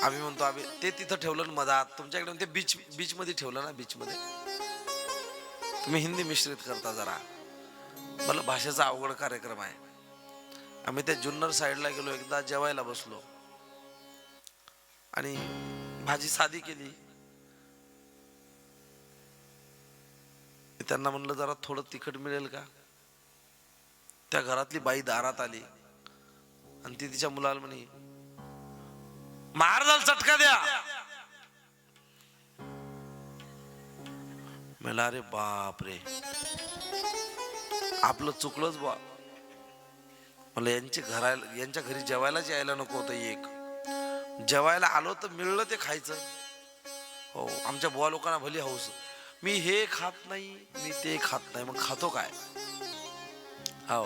Speaker 1: आम्ही म्हणतो, आम्ही ते तिथं ठेवलं मधात, तुमच्याकडे ते बीच मध्ये ठेवलं ना, बीच मध्ये. तुम्ही हिंदी मिश्रित करता जरा. मला भाषेचा अवघड कार्यक्रम आहे. आम्ही त्या जुन्नर साईडला गेलो, एकदा जेवायला बसलो आणि भाजी साधी केली. त्यांना म्हणलं, जरा थोडं तिखट मिळेल का? त्या घरातली बाई दारात आली आणि ती तिच्या मुलाला म्हणे, महाराजाला चटका द्या. मला, अरे बाप रे, आपलं चुकलंच बा. मला यांच्या घरी जेवायलाच यायला नको होतं. एक जेवायला आलो तर मिळलं ते खायचं. हो, आमच्या बुवा लोकांना भली हौस, मी हे खात नाही, मी ते खात नाही, मग खातो काय? हो,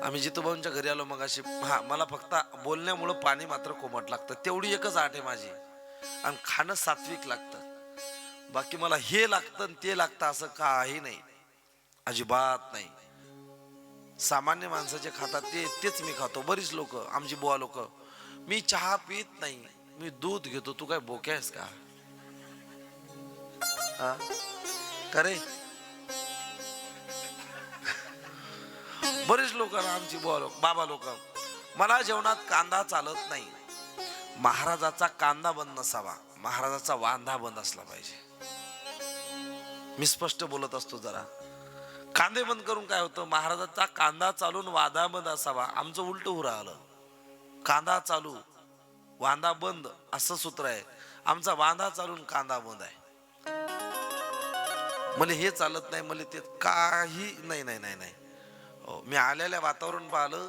Speaker 1: आम्ही जितूभाऊंच्या घरी आलो मग अशी, हा, मला फक्त बोलण्यामुळं पाणी मात्र कोमट लागतं, तेवढी एकच आठ आहे माझी. आणि खाणं सात्विक लागतं. बाकी मला हे लागतं आणि ते लागतं असं काही नाही, अजिबात नाही. सामान्य माणसाचे खातात तेच मी खातो. बरीच लोक, आमची बुवा लोक, मी चहा पित नाही, मी दूध घेतो. तू काय बोक्या आहेस का? करे बरेच लोक, आमची बुवा लोक, बाबा लोक, मला जेवणात कांदा चालत नाही. महाराजाचा कांदा बंद नसावा, महाराजाचा वांदा बंद असला पाहिजे. मी स्पष्ट बोलत असतो. जरा कांदे बंद करून काय होतं, महाराजाचा कांदा चालून वादा बंद असावा. आमचं उलट हो राहिलं, कांदा चालू वांदा बंद असं सूत्र आहे. आमचा वांदा चालून कांदा बंद आहे. मला हे चालत नाही, मला ते काही नाही नाही नाही नाही. मी आलेल्या वातावरण पाहिलं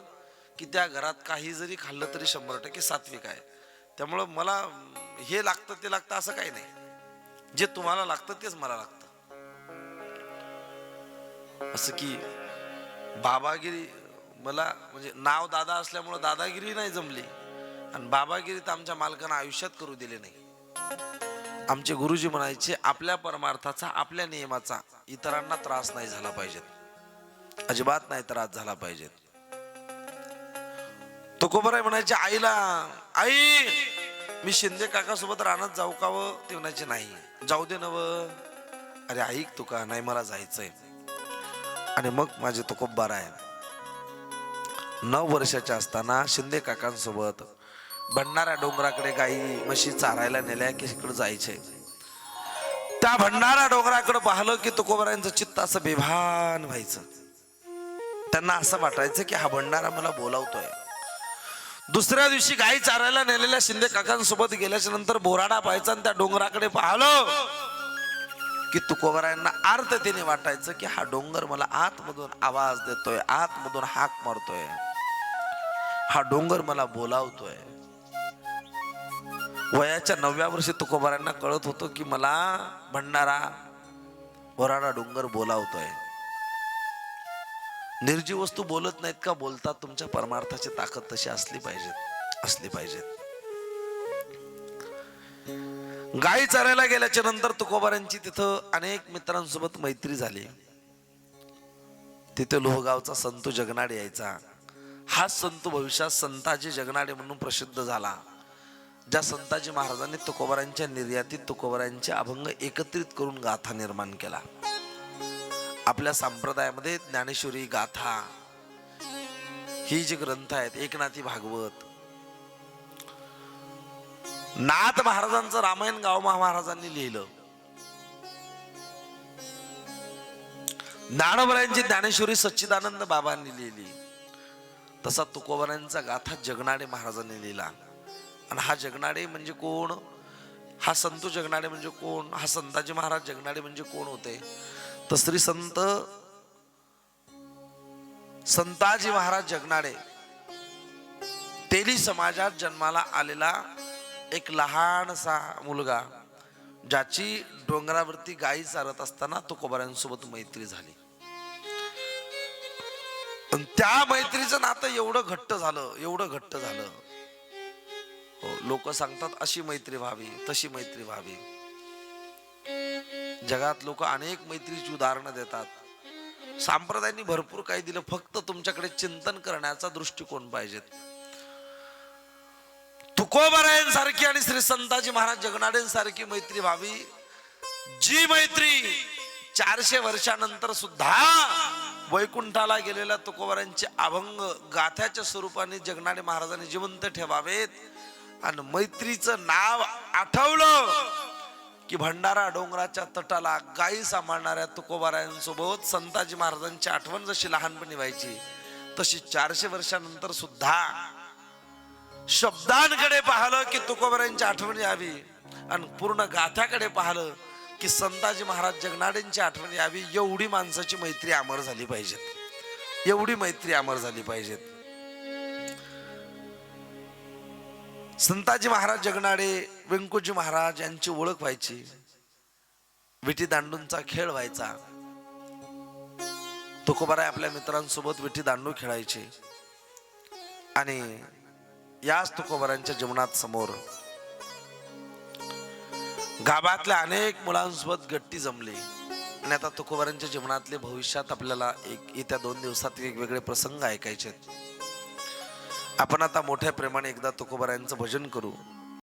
Speaker 1: की त्या घरात काही जरी खाल्लं तरी 100% सात्विक आहे. त्यामुळं मला हे लागतं ते लागतं असं काही नाही. जे तुम्हाला लागतं तेच मला लागतं. असं की बाबागिरी मला, म्हणजे नाव दादा असल्यामुळं दादागिरी नाही जमली आणि बाबागिरी तर आमच्या मालकांना आयुष्यात करू दिले नाही. आमचे गुरुजी म्हणायचे, आपल्या परमार्थाचा, आपल्या नियमाचा इतरांना त्रास नाही झाला पाहिजे, अजिबात नाही त्रास झाला पाहिजे. तुकोबाराय म्हणायचे आईला, आई, मी शिंदे काका सोबत रानात जाऊ का व? ते म्हणायचे, नाही. जाऊ दे नव. अरे ऐक तुका, नाही मला जायचंय. आणि मग माझे तुकोबाराय 9 वर्षाचे असताना शिंदे काकांसोबत भंडारा डोंगराकडे गाई म्हशी चारायला नेल्या की इकडे जायचे. त्या भंडारा डोंगराकडे पाहिलं की तुकोबारायांचं चित्त असं बेभान व्हायचं. त्यांना असं वाटायचं की हा भंडारा मला बोलावतोय. दुसऱ्या दिवशी गाई चारायला नेलेल्या शिंदे काकांसोबत गेल्याच्या नंतर बोराडा पाहायचा आणि त्या डोंगराकडे पाहिलं की तुकोबारायांना आर्ततेने वाटायचं की हा डोंगर मला आतमधून आवाज देतोय, आतमधून हाक मारतोय, हा डोंगर मला बोलावतोय. वयाच्या 9व्या वर्षी तुकोबारांना कळत होतं की मला भंडारा वराडा डोंगर बोलावतोय. निर्जीव वस्तू बोलत नाहीत का? बोलतात. तुमच्या परमार्थाची ताकद तशी असली पाहिजे. गायी चरायला गेल्याच्या नंतर तुकोबारांची तिथं अनेक मित्रांसोबत मैत्री झाली. तिथे लोहगावचा संतू जगनाडे यायचा. हा संतू भविष्यात संताजी जगनाडे म्हणून प्रसिद्ध झाला. ज्या संताजी महाराजांनी तुकोबारांच्या निर्यातीत तुकोबारांचे अभंग एकत्रित करून गाथा निर्माण केला. आपल्या संप्रदायामध्ये ज्ञानेश्वरी, गाथा ही जी ग्रंथ आहेत, एकनाथी भागवत, नाथ महाराजांचं रामायण गावमा महाराजांनी लिहिलं. ज्ञानोबरायांची ज्ञानेश्वरी सच्चिदानंद बाबांनी लिहिली. तसा तुकोबारांचा गाथा जगनाडे महाराजांनी लिहिला. आणि हा जगनाडे म्हणजे कोण? हा संतू जगनाडे म्हणजे कोण? हा संताजी महाराज जगनाडे म्हणजे कोण होते? तर श्री संताजी महाराज जगनाडे तेली समाजात जन्माला आलेला एक लहानसा मुलगा, ज्याची डोंगरावरती गायी चारत असताना तुकोबारांसोबत मैत्री झाली. त्या मैत्रीचं नातं एवढं घट्ट झालं. लोक सांगतात अशी मैत्री व्हावी, तशी मैत्री व्हावी. जगात लोक अनेक मैत्रीची उदाहरणं देतात. संप्रदायांनी भरपूर काही दिलं, फक्त तुमच्याकडे चिंतन करण्याचा दृष्टिकोन पाहिजेत. तुकोबारायांसारखी आणि श्री संताजी महाराज जगनाडेंसारखी मैत्री व्हावी, जी मैत्री 400 वर्षानंतर सुद्धा वैकुंठाला गेलेल्या तुकोबारांचे अभंग गाथ्याच्या स्वरूपाने जगनाडे महाराजांनी जिवंत ठेवावेत. आणि मैत्रीचं नाव आठवलं की भंडारा डोंगराच्या तटाला गायी सांभाळणाऱ्या तुकोबारायांसोबत संताजी महाराजांची आठवण जशी लहानपणी व्हायची, तशी 400 वर्षानंतर सुद्धा शब्दांकडे पाहिलं की तुकोबारायांची आठवण यावी, आणि पूर्ण गाथ्याकडे पाहिलं की संताजी महाराज जगनाडेंची आठवण यावी. एवढी माणसाची मैत्री अमर झाली पाहिजेत. संताजी महाराज जगनाडे, व्यंकोजी महाराज यांची ओळख व्हायची. विटी दांडूंचा खेळ व्हायचा. तुकोबाराय आपल्या मित्रांसोबत विटी दांडू खेळायचे. आणि याच तुकोबारांच्या जीवनात समोर गावातल्या अनेक मुलांसोबत गट्टी जमली. आणि आता तुकोबारांच्या जीवनातले भविष्यात आपल्याला येत्या 2 दिवसात वेगवेगळे प्रसंग ऐकायचे. आपण आता मोठ्या प्रेमाने एकदा तुकोबारायांचं भजन करू.